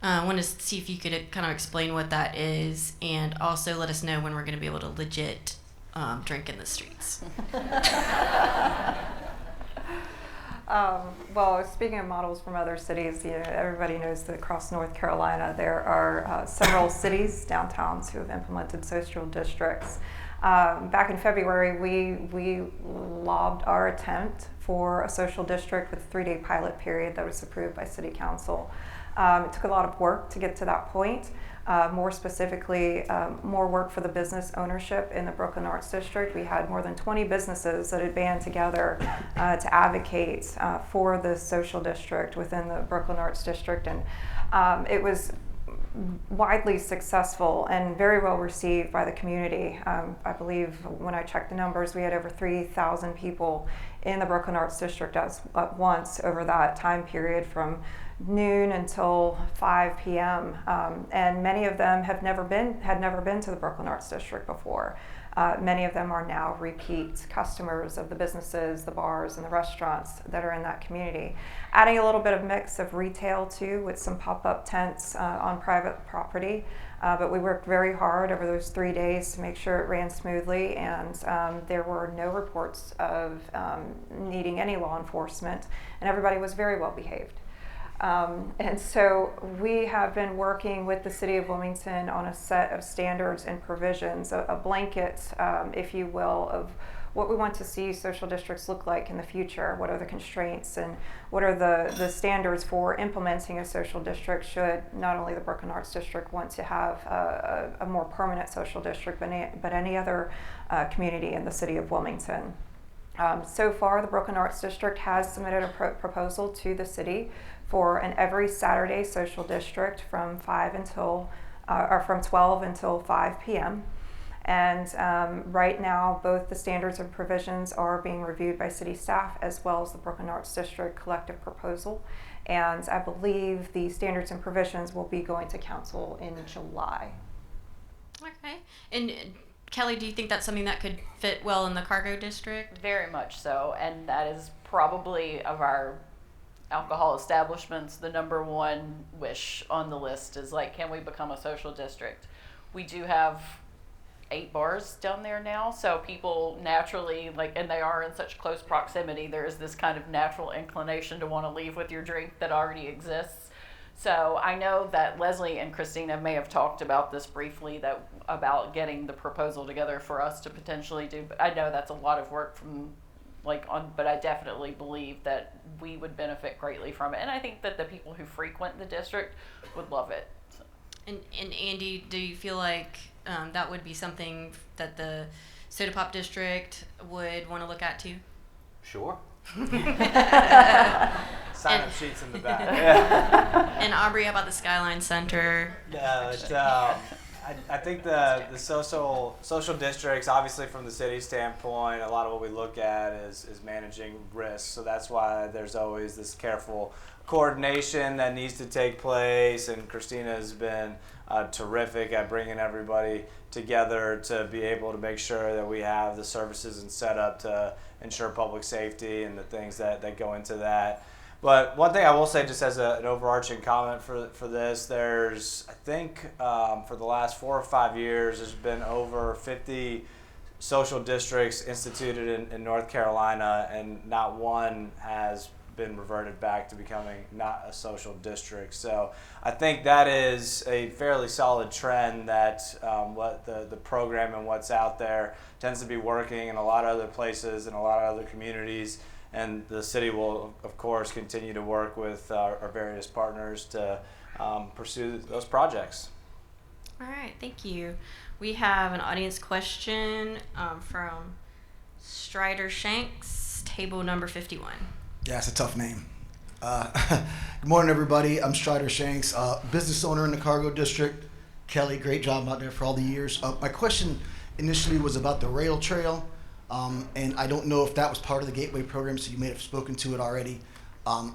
I want to see if you could kind of explain what that is, and also let us know when we're going to be able to legit drink in the streets. Well, speaking of models from other cities, everybody knows that across North Carolina there are several cities, downtowns, who have implemented social districts. Back in February, we lobbed our attempt for a social district with a 3-day pilot period that was approved by City Council. It took a lot of work to get to that point. More specifically, more work for the business ownership in the Brooklyn Arts District. We had more than 20 businesses that had band together to advocate for the social district within the Brooklyn Arts District, and it was widely successful and very well received by the community. I believe when I checked the numbers, we had over 3,000 people in the Brooklyn Arts District at once over that time period from noon until 5 p.m. And many of them had never been to the Brooklyn Arts District before. Many of them are now repeat customers of the businesses, the bars, and the restaurants that are in that community. Adding a little bit of mix of retail too, with some pop-up tents on private property. But we worked very hard over those 3 days to make sure it ran smoothly, and there were no reports of needing any law enforcement, and everybody was very well behaved. And so we have been working with the City of Wilmington on a set of standards and provisions, a blanket, if you will, of what we want to see social districts look like in the future. What are the constraints and what are the standards for implementing a social district should not only the Brooklyn Arts District want to have a more permanent social district, but any other community in the City of Wilmington. So far, the Brooklyn Arts District has submitted a proposal to the city for an every Saturday social district from 12 until 5 p.m. And right now, both the standards and provisions are being reviewed by city staff as well as the Brooklyn Arts District collective proposal. And I believe the standards and provisions will be going to council in July. Okay. And Kelly, do you think that's something that could fit well in the cargo district? Very much so, and that is probably of our alcohol establishments, the number one wish on the list is like, can we become a social district? We do have 8 bars down there now, so people naturally, and they are in such close proximity, there is this kind of natural inclination to want to leave with your drink that already exists. So I know that Leslie and Christina may have talked about this briefly, about getting the proposal together for us to potentially do, but I know that's a lot of work but I definitely believe that we would benefit greatly from it, and I think that the people who frequent the district would love it. So. And Andy, do you feel like that would be something that the Soda Pop District would want to look at too? Sure. Sign-up sheets in the back. Yeah. And Aubrey, how about the Skyline Center? No, I think the social districts, obviously from the city standpoint, a lot of what we look at is managing risk. So that's why there's always this careful coordination that needs to take place. And Christina has been terrific at bringing everybody together to be able to make sure that we have the services and set up to ensure public safety and the things that go into that. But one thing I will say, just as an overarching comment for this, there's, I think, for the last 4 or 5 years, there's been over 50 social districts instituted in North Carolina, and not one has been reverted back to becoming not a social district. So I think that is a fairly solid trend that what the program and what's out there tends to be working in a lot of other places and a lot of other communities. And the city will, of course, continue to work with our various partners to pursue those projects. All right, thank you. We have an audience question from Strider Shanks, table number 51. Yeah, it's a tough name. Good morning, everybody. I'm Strider Shanks, business owner in the Cargo District. Kelly, great job out there for all the years. My question initially was about the rail trail. And I don't know if that was part of the Gateway program, so you may have spoken to it already.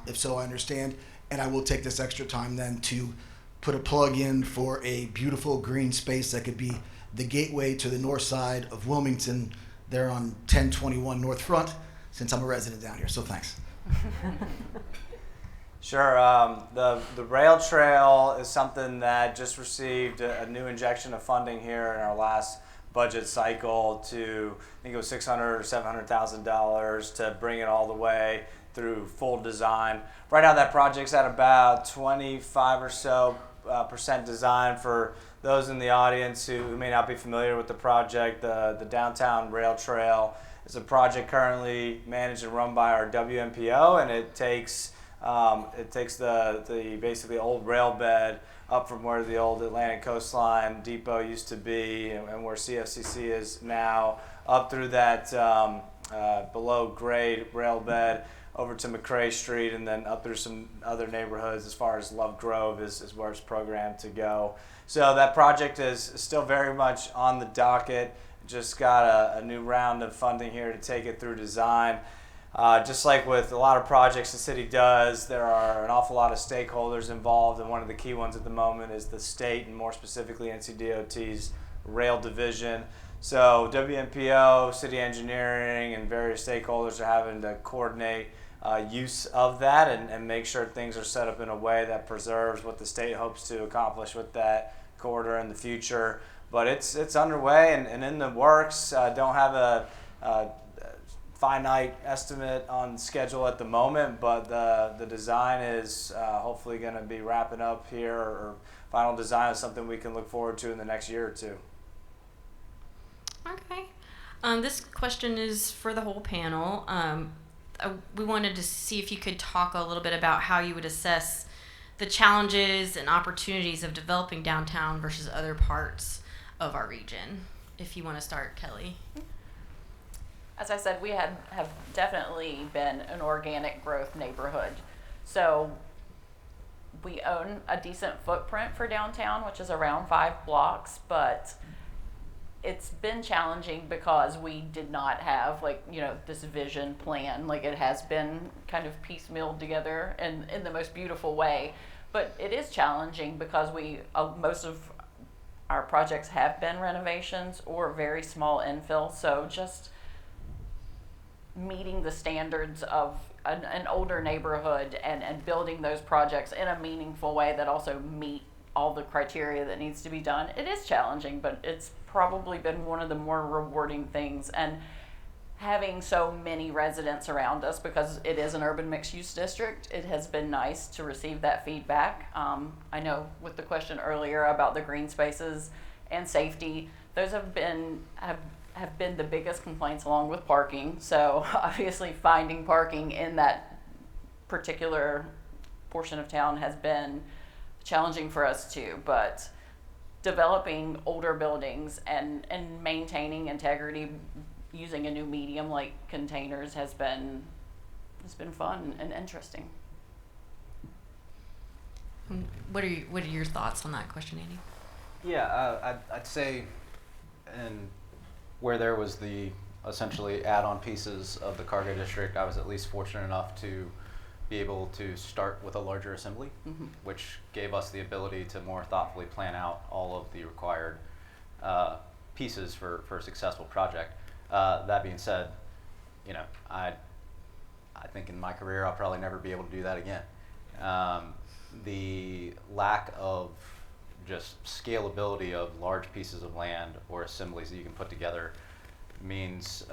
If so, I understand. And I will take this extra time then to put a plug in for a beautiful green space that could be the gateway to the north side of Wilmington there on 1021 North Front, since I'm a resident down here. So thanks. Sure. The rail trail is something that just received a new injection of funding here in our last budget cycle to, I think it was $600,000 or $700,000 to bring it all the way through full design. Right now that project's at about 25 or so % design. For those in the audience who may not be familiar with the project, the Downtown Rail Trail is a project currently managed and run by our WMPO, and it takes the basically old rail bed up from where the old Atlantic Coastline Depot used to be and where CFCC is now, up through that below grade rail bed over to McCrae Street, and then up through some other neighborhoods as far as Love Grove is where it's programmed to go. So that project is still very much on the docket. Just got a new round of funding here to take it through design. Just like with a lot of projects the city does, there are an awful lot of stakeholders involved, and one of the key ones at the moment is the state, and more specifically NCDOT's rail division. So WMPO, city engineering, and various stakeholders are having to coordinate use of that and make sure things are set up in a way that preserves what the state hopes to accomplish with that corridor in the future. But it's underway and in the works. Don't have a finite estimate on schedule at the moment, but the design is hopefully going to be wrapping up here, or final design is something we can look forward to in the next year or two. Okay. This question is for the whole panel. We wanted to see if you could talk a little bit about how you would assess the challenges and opportunities of developing downtown versus other parts of our region. If you want to start, Kelly. As I said, we have definitely been an organic growth neighborhood. So we own a decent footprint for downtown, which is around 5 blocks, but it's been challenging because we did not have this vision plan. It has been kind of piecemealed together in the most beautiful way. But it is challenging because most of our projects have been renovations or very small infill. So just meeting the standards of an older neighborhood and building those projects in a meaningful way that also meet all the criteria that needs to be done. It is challenging, but it's probably been one of the more rewarding things. And having so many residents around us, because it is an urban mixed-use district, it has been nice to receive that feedback. I know with the question earlier about the green spaces and safety, those have been the biggest complaints, along with parking. So obviously finding parking in that particular portion of town has been challenging for us too. But developing older buildings and maintaining integrity using a new medium like containers has been fun and interesting. What are your thoughts on that question, Andy? Yeah, I'd say, and where there was the essentially add-on pieces of the cargo district, I was at least fortunate enough to be able to start with a larger assembly, which gave us the ability to more thoughtfully plan out all of the required pieces for a successful project. That being said, I think in my career I'll probably never be able to do that again. The lack of just scalability of large pieces of land or assemblies that you can put together means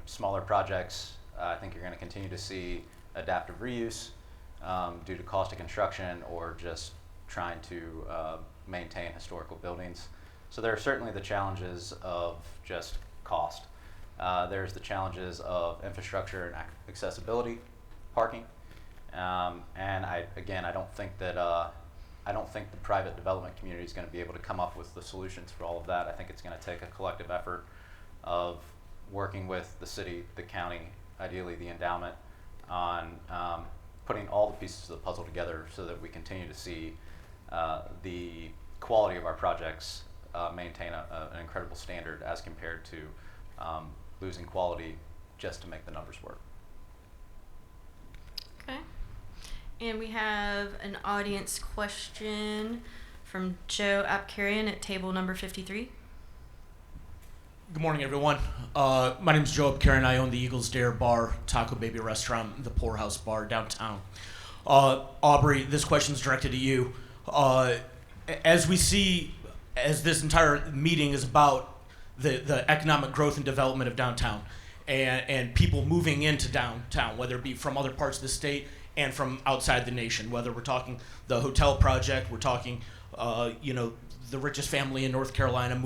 smaller projects. I think you're going to continue to see adaptive reuse due to cost of construction or just trying to maintain historical buildings. So there are certainly the challenges of just cost. There's the challenges of infrastructure and accessibility, parking, and I don't think that the private development community is going to be able to come up with the solutions for all of that. I think it's going to take a collective effort of working with the city, the county, ideally the endowment, on putting all the pieces of the puzzle together so that we continue to see the quality of our projects maintain an incredible standard as compared to losing quality just to make the numbers work. Okay. And we have an audience question from Joe Apkarian at table number 53. Good morning, everyone. My name is Joe Apkarian. I own the Eagles Dare Bar, Taco Baby Restaurant, the Poorhouse Bar downtown. Aubrey, this question is directed to you. As we see, as this entire meeting is about the economic growth and development of downtown and people moving into downtown, whether it be from other parts of the state and from outside the nation, whether we're talking the hotel project, we're talking, the richest family in North Carolina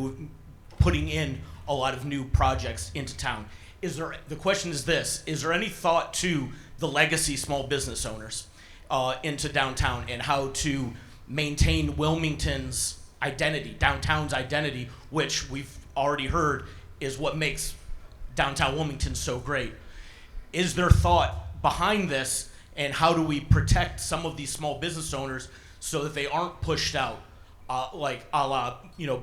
putting in a lot of new projects into town. The question is this: is there any thought to the legacy small business owners into downtown and how to maintain Wilmington's identity, downtown's identity, which we've already heard is what makes downtown Wilmington so great? Is there thought behind this, and how do we protect some of these small business owners so that they aren't pushed out, like a la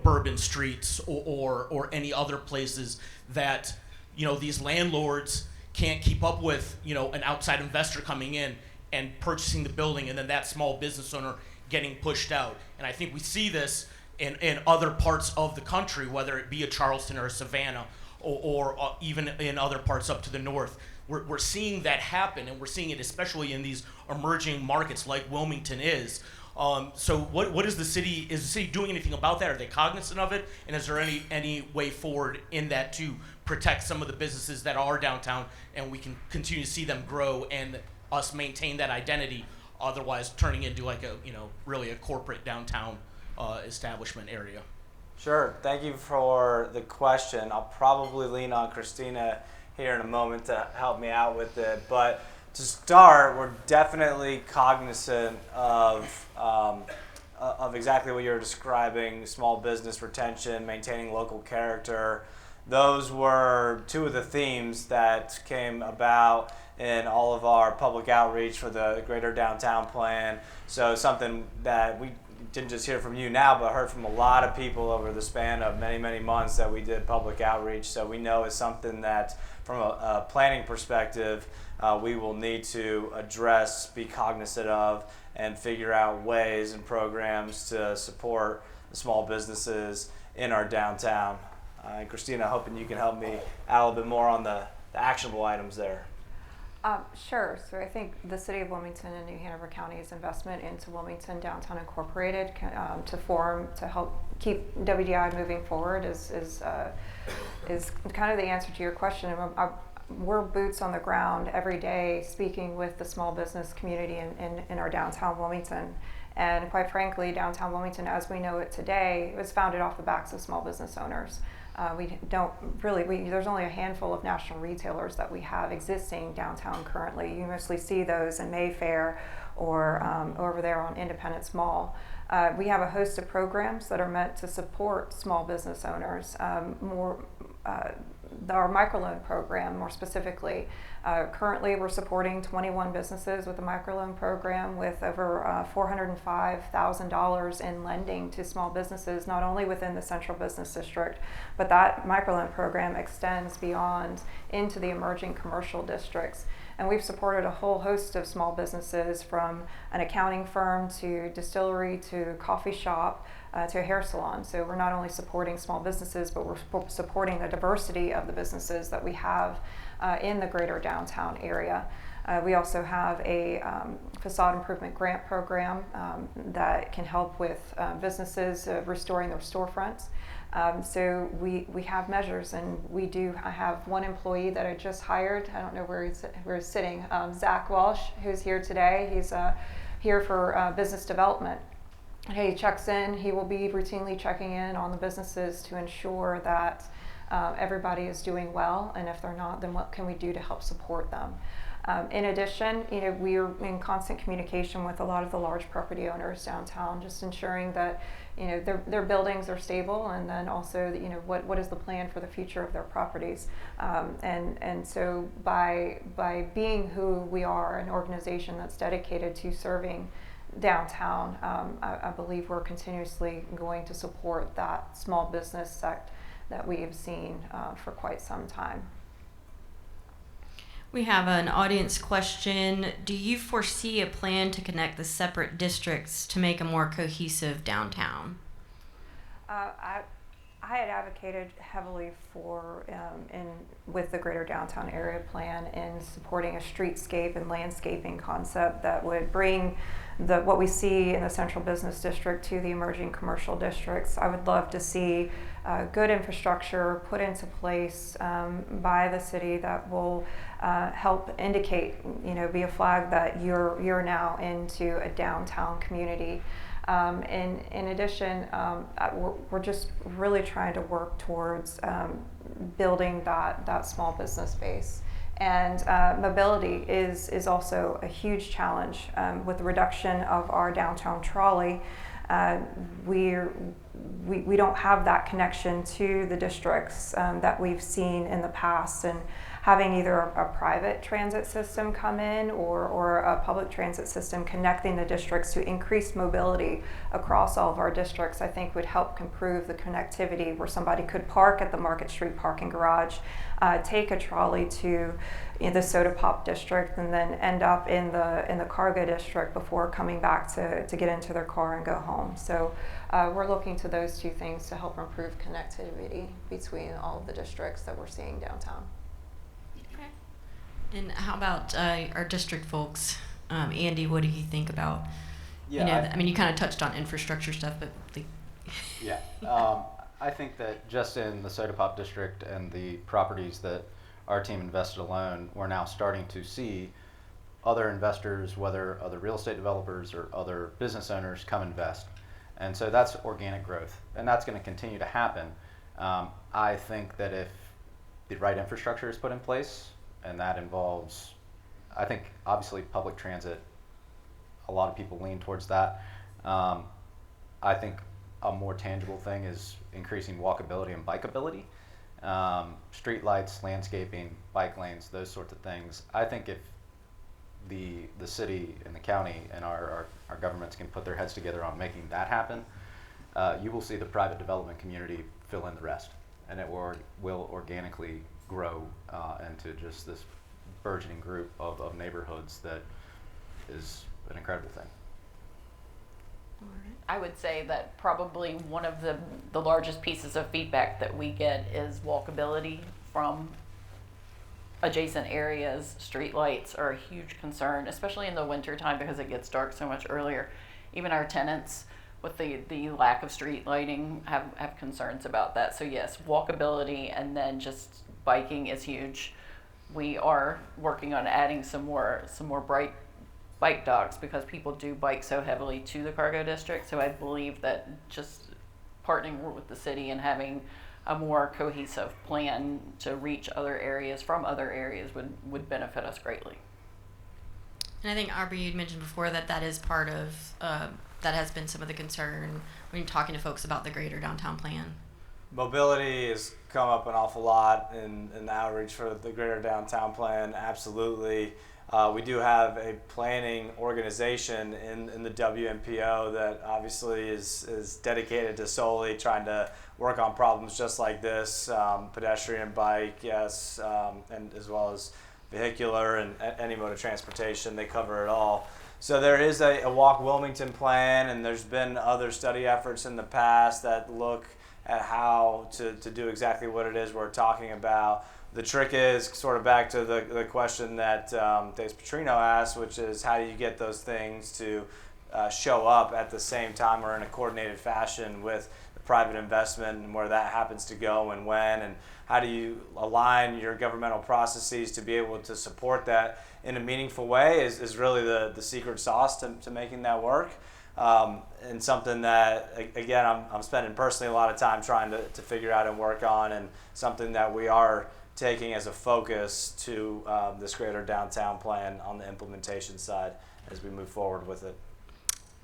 Bourbon Streets or any other places that these landlords can't keep up with an outside investor coming in and purchasing the building, and then that small business owner getting pushed out? And I think we see this in other parts of the country, whether it be a Charleston or a Savannah, or even in other parts up to the north. We're seeing that happen, and we're seeing it especially in these emerging markets like Wilmington is. So what is the city doing anything about that? Are they cognizant of it? And is there any way forward in that to protect some of the businesses that are downtown, and we can continue to see them grow and us maintain that identity, otherwise turning into like really a corporate downtown establishment area? Sure. Thank you for the question. I'll probably lean on Christina here in a moment to help me out with it. But to start, we're definitely cognizant of exactly what you're describing: small business retention, maintaining local character. Those were two of the themes that came about in all of our public outreach for the Greater Downtown Plan. So something that we didn't just hear from you now, but heard from a lot of people over the span of many, many months that we did public outreach. So we know it's something that, from a planning perspective, we will need to address, be cognizant of, and figure out ways and programs to support the small businesses in our downtown. And Christina, hoping you can help me out a little bit more on the actionable items there. Sure. So I think the City of Wilmington and New Hanover County's investment into Wilmington Downtown Incorporated to help keep WDI moving forward is kind of the answer to your question. We're boots on the ground every day speaking with the small business community in our downtown Wilmington. And quite frankly, downtown Wilmington, as we know it today, was founded off the backs of small business owners. There's only a handful of national retailers that we have existing downtown currently. You mostly see those in Mayfair or over there on Independence Mall. We have a host of programs that are meant to support small business owners. Our microloan program, more specifically. Currently, we're supporting 21 businesses with the microloan program with over $405,000 in lending to small businesses, not only within the Central Business District, but that microloan program extends beyond into the emerging commercial districts. And we've supported a whole host of small businesses, from an accounting firm to distillery to coffee shop to a hair salon. So we're not only supporting small businesses, but we're supporting the diversity of the businesses that we have in the greater downtown area. We also have a facade improvement grant program that can help with businesses restoring their storefronts. So we have measures, and I have one employee that I just hired. I don't know where he's sitting. Zach Walsh, who's here today. He's here for business development. He checks in. He will be routinely checking in on the businesses to ensure that everybody is doing well, and if they're not, then what can we do to help support them? In addition, we are in constant communication with a lot of the large property owners downtown, just ensuring that their buildings are stable, and then also what is the plan for the future of their properties. And so by being who we are, an organization that's dedicated to serving downtown, I believe we're continuously going to support that small business sector that we have seen for quite some time. We have an audience question. Do you foresee a plan to connect the separate districts to make a more cohesive downtown? I had advocated heavily with the Greater Downtown Area Plan in supporting a streetscape and landscaping concept that would bring what we see in the Central Business District to the emerging commercial districts. I would love to see good infrastructure put into place by the city that will help indicate, be a flag that you're now into a downtown community. In addition, we're just really trying to work towards building that small business base. And mobility is also a huge challenge. With the reduction of our downtown trolley, we don't have that connection to the districts that we've seen in the past. And having either a private transit system come in or a public transit system connecting the districts to increase mobility across all of our districts, I think would help improve the connectivity, where somebody could park at the Market Street parking garage, take a trolley to the Soda Pop district, and then end up in the cargo district before coming back to get into their car and go home. So we're looking to those two things to help improve connectivity between all of the districts that we're seeing downtown. Okay. And how about our district folks? Andy, what do you think about? Yeah, I mean, you kind of touched on infrastructure stuff, but yeah. I think that just in the Soda Pop district and the properties that our team invested alone, we're now starting to see other investors, whether other real estate developers or other business owners, come invest. And so that's organic growth, and that's going to continue to happen. I think that if the right infrastructure is put in place, and that involves, I think, obviously public transit, a lot of people lean towards that. I think a more tangible thing is increasing walkability and bikeability. Street lights, landscaping, bike lanes, those sorts of things. I think if the city and the county and our governments can put their heads together on making that happen, you will see the private development community fill in the rest, and it will organically grow into just this burgeoning group of neighborhoods that is an incredible thing. I would say that probably one of the largest pieces of feedback that we get is walkability from adjacent areas. Street lights are a huge concern, especially in the winter time because it gets dark so much earlier. Even our tenants with the lack of street lighting have concerns about that. So yes, walkability, and then just biking is huge. We are working on adding some more bright bike docks because people do bike so heavily to the cargo district. So I believe that just partnering with the city and having a more cohesive plan to reach other areas from other areas would benefit us greatly. And I think, Aubrey, you'd mentioned before that is part of, that has been some of the concern when you're talking to folks about the greater downtown plan. Mobility has come up an awful lot in the outreach for the greater downtown plan, absolutely. We do have a planning organization in the WMPO that obviously is dedicated to solely trying to work on problems just like this, pedestrian, bike, yes, and as well as vehicular and any mode of transportation. They cover it all. So there is a Walk Wilmington plan, and there's been other study efforts in the past that look at how to do exactly what it is we're talking about. The trick is sort of back to the question that Dave Petrino asked, which is how do you get those things to show up at the same time or in a coordinated fashion with the private investment and where that happens to go and when, and how do you align your governmental processes to be able to support that in a meaningful way is really the secret sauce to making that work. And something that, again, I'm spending personally a lot of time trying to figure out and work on, and something that we are taking as a focus to this greater downtown plan on the implementation side as we move forward with it.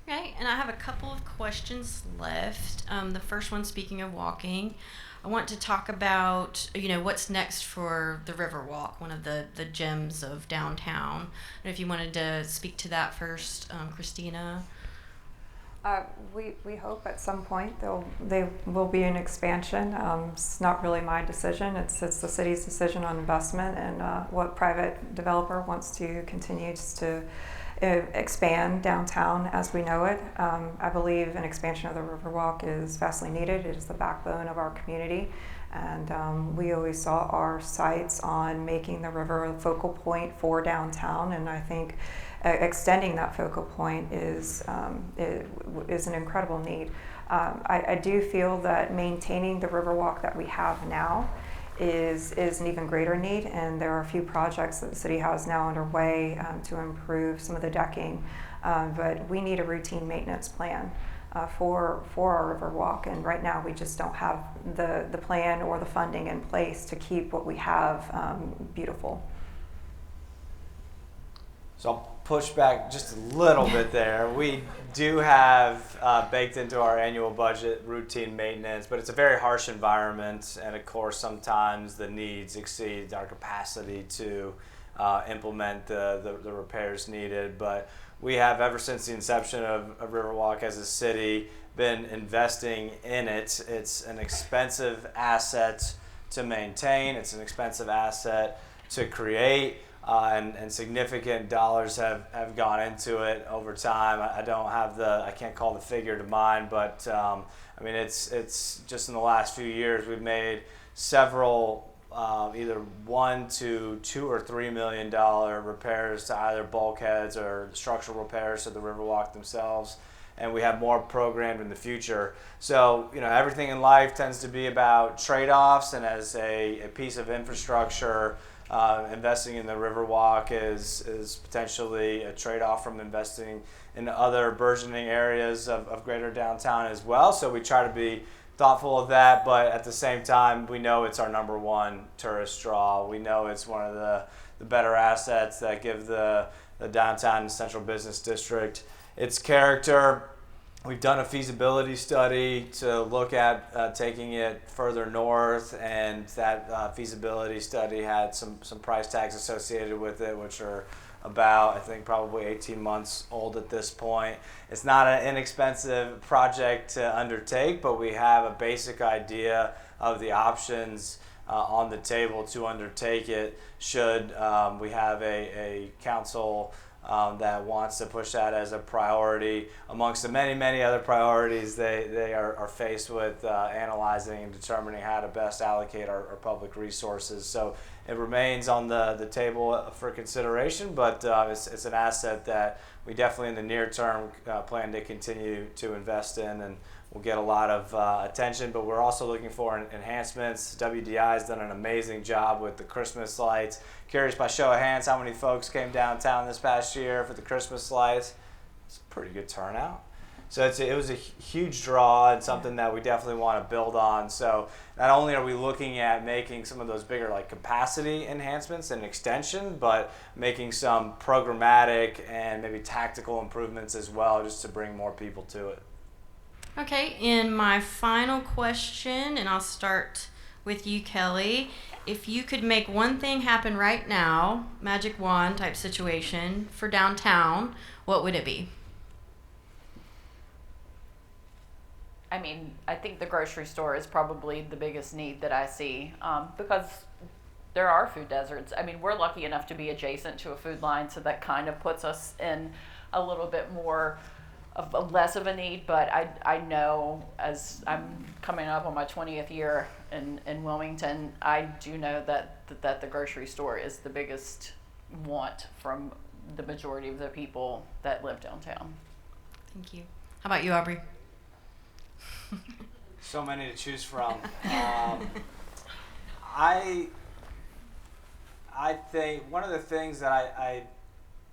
Okay, and I have a couple of questions left. The first one, speaking of walking, I want to talk about, what's next for the Riverwalk, one of the gems of downtown. And if you wanted to speak to that first, Christina. We hope at some point there will be an expansion. It's not really my decision. It's the city's decision on investment and what private developer wants to continue to expand downtown as we know it. I believe an expansion of the Riverwalk is vastly needed. It is the backbone of our community. And we always saw our sights on making the river a focal point for downtown, and I think extending that focal point is an incredible need. I do feel that maintaining the Riverwalk that we have now is an even greater need, and there are a few projects that the city has now underway to improve some of the decking, but we need a routine maintenance plan for our Riverwalk, and right now we just don't have the plan or the funding in place to keep what we have beautiful. So I'll push back just a little bit there. We do have baked into our annual budget routine maintenance, but it's a very harsh environment, and of course sometimes the needs exceed our capacity to implement the repairs needed. But we have, ever since the inception of Riverwalk as a city, been investing in it. It's an expensive asset to maintain. It's an expensive asset to create. And significant dollars have gone into it over time. I don't have I can't call the figure to mind, but I mean, it's just in the last few years we've made several either $1 to $2 or $3 million repairs to either bulkheads or structural repairs to the Riverwalk themselves. And we have more programmed in the future. So, everything in life tends to be about trade-offs, and as a piece of infrastructure, investing in the Riverwalk is potentially a trade-off from investing in other burgeoning areas of greater downtown as well. So we try to be thoughtful of that, but at the same time, we know it's our number one tourist draw. We know it's one of the better assets that give the downtown and central business district its character. We've done a feasibility study to look at taking it further north, and that feasibility study had some price tags associated with it, which are about, I think, probably 18 months old at this point. It's not an inexpensive project to undertake, but we have a basic idea of the options on the table to undertake it should we have a council that wants to push that as a priority amongst the many other priorities they are faced with analyzing and determining how to best allocate our public resources. So it remains on the table for consideration, but it's an asset that we definitely in the near term plan to continue to invest in, and will get a lot of attention. But we're also looking for enhancements. WDI has done an amazing job with the Christmas lights. Curious, by show of hands, how many folks came downtown this past year for the Christmas lights? It's a pretty good turnout. So it was a huge draw, and something that we definitely want to build on. So not only are we looking at making some of those bigger capacity enhancements and extension, but making some programmatic and maybe tactical improvements as well, just to bring more people to it. Okay, and my final question, and I'll start with you, Kelly. If you could make one thing happen right now, magic wand type situation for downtown, what would it be? I mean, I think the grocery store is probably the biggest need that I see, because there are food deserts. I mean, we're lucky enough to be adjacent to a food line, so that kind of puts us in a little bit more of less of a need. But I know, as I'm coming up on my 20th year in Wilmington, I do know that the grocery store is the biggest want from the majority of the people that live downtown. Thank you. How about you, Aubrey? So many to choose from. I think one of the things that I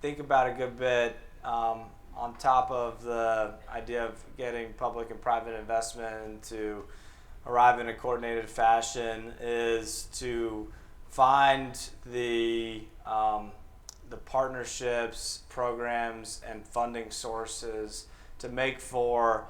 think about a good bit, on top of the idea of getting public and private investment to arrive in a coordinated fashion, is to find the partnerships, programs, and funding sources to make for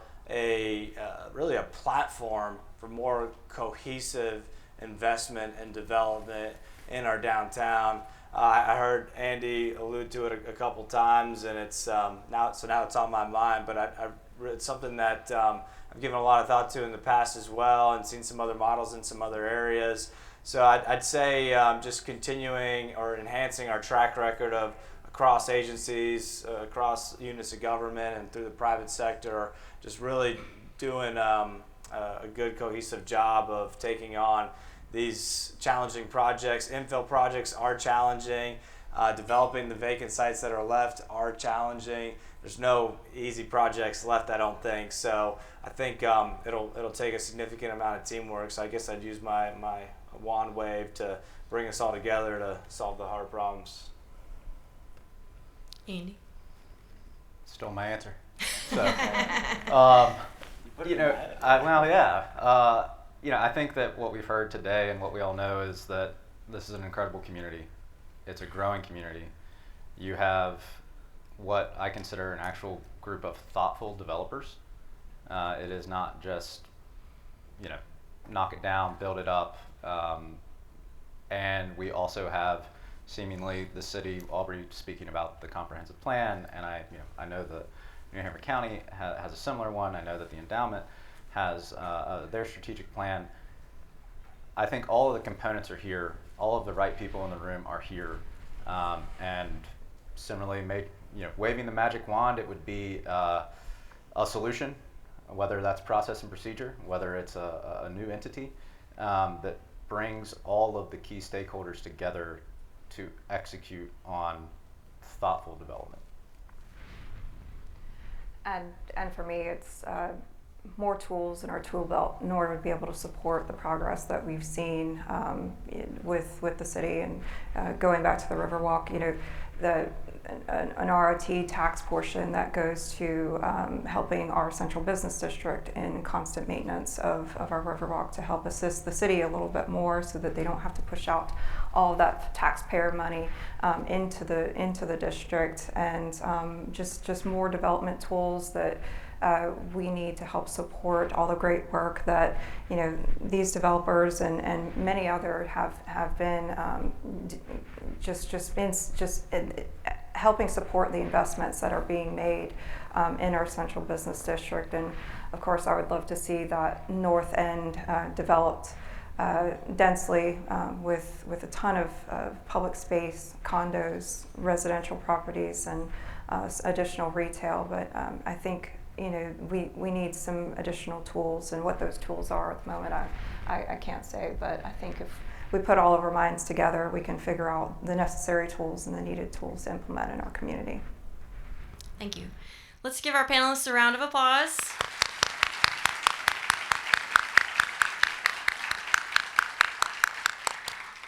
really a platform for more cohesive investment and development in our downtown. I heard Andy allude to it a couple times, and it's now it's on my mind. But it's something that I've given a lot of thought to in the past as well, and seen some other models in some other areas. So I'd say just continuing or enhancing our track record of across agencies, across units of government, and through the private sector, just really doing a good cohesive job of taking on these challenging projects. Infill projects are challenging. Developing the vacant sites that are left are challenging. There's no easy projects left, I don't think. So I think it'll take a significant amount of teamwork. So I guess I'd use my wand wave to bring us all together to solve the hard problems. Andy? Still my answer. So, I think that what we've heard today and what we all know is that this is an incredible community. It's a growing community, You have what I consider an actual group of thoughtful developers. It is not just, knock it down, build it up. And we also have seemingly the city, Aubrey speaking about the comprehensive plan, and I know that New Hampshire County has a similar one. I know that the endowment has their strategic plan. I think all of the components are here. All of the right people in the room are here. And similarly, waving the magic wand, it would be a solution, whether that's process and procedure, whether it's a new entity that brings all of the key stakeholders together to execute on thoughtful development. And for me, it's more tools in our tool belt in order to be able to support the progress that we've seen with the city. And going back to the Riverwalk, an ROT tax portion that goes to helping our central business district in constant maintenance of our Riverwalk to help assist the city a little bit more so that they don't have to push out all of that taxpayer money into the district, and just more development tools that we need to help support all the great work that these developers and many others have been helping support the investments that are being made in our central business district. And of course, I would love to see that north end developed densely with a ton of public space, condos, residential properties, and additional retail. But I think we need some additional tools, and what those tools are at the moment, I can't say. But I think if we put all of our minds together, we can figure out the necessary tools and the needed tools to implement in our community. Thank you. Let's give our panelists a round of applause.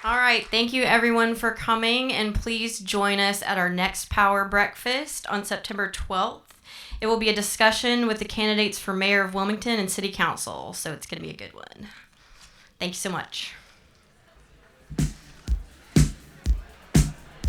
All right, thank you everyone for coming, and please join us at our next Power Breakfast on September 12th. It will be a discussion with the candidates for Mayor of Wilmington and City Council, so it's going to be a good one. Thank you so much.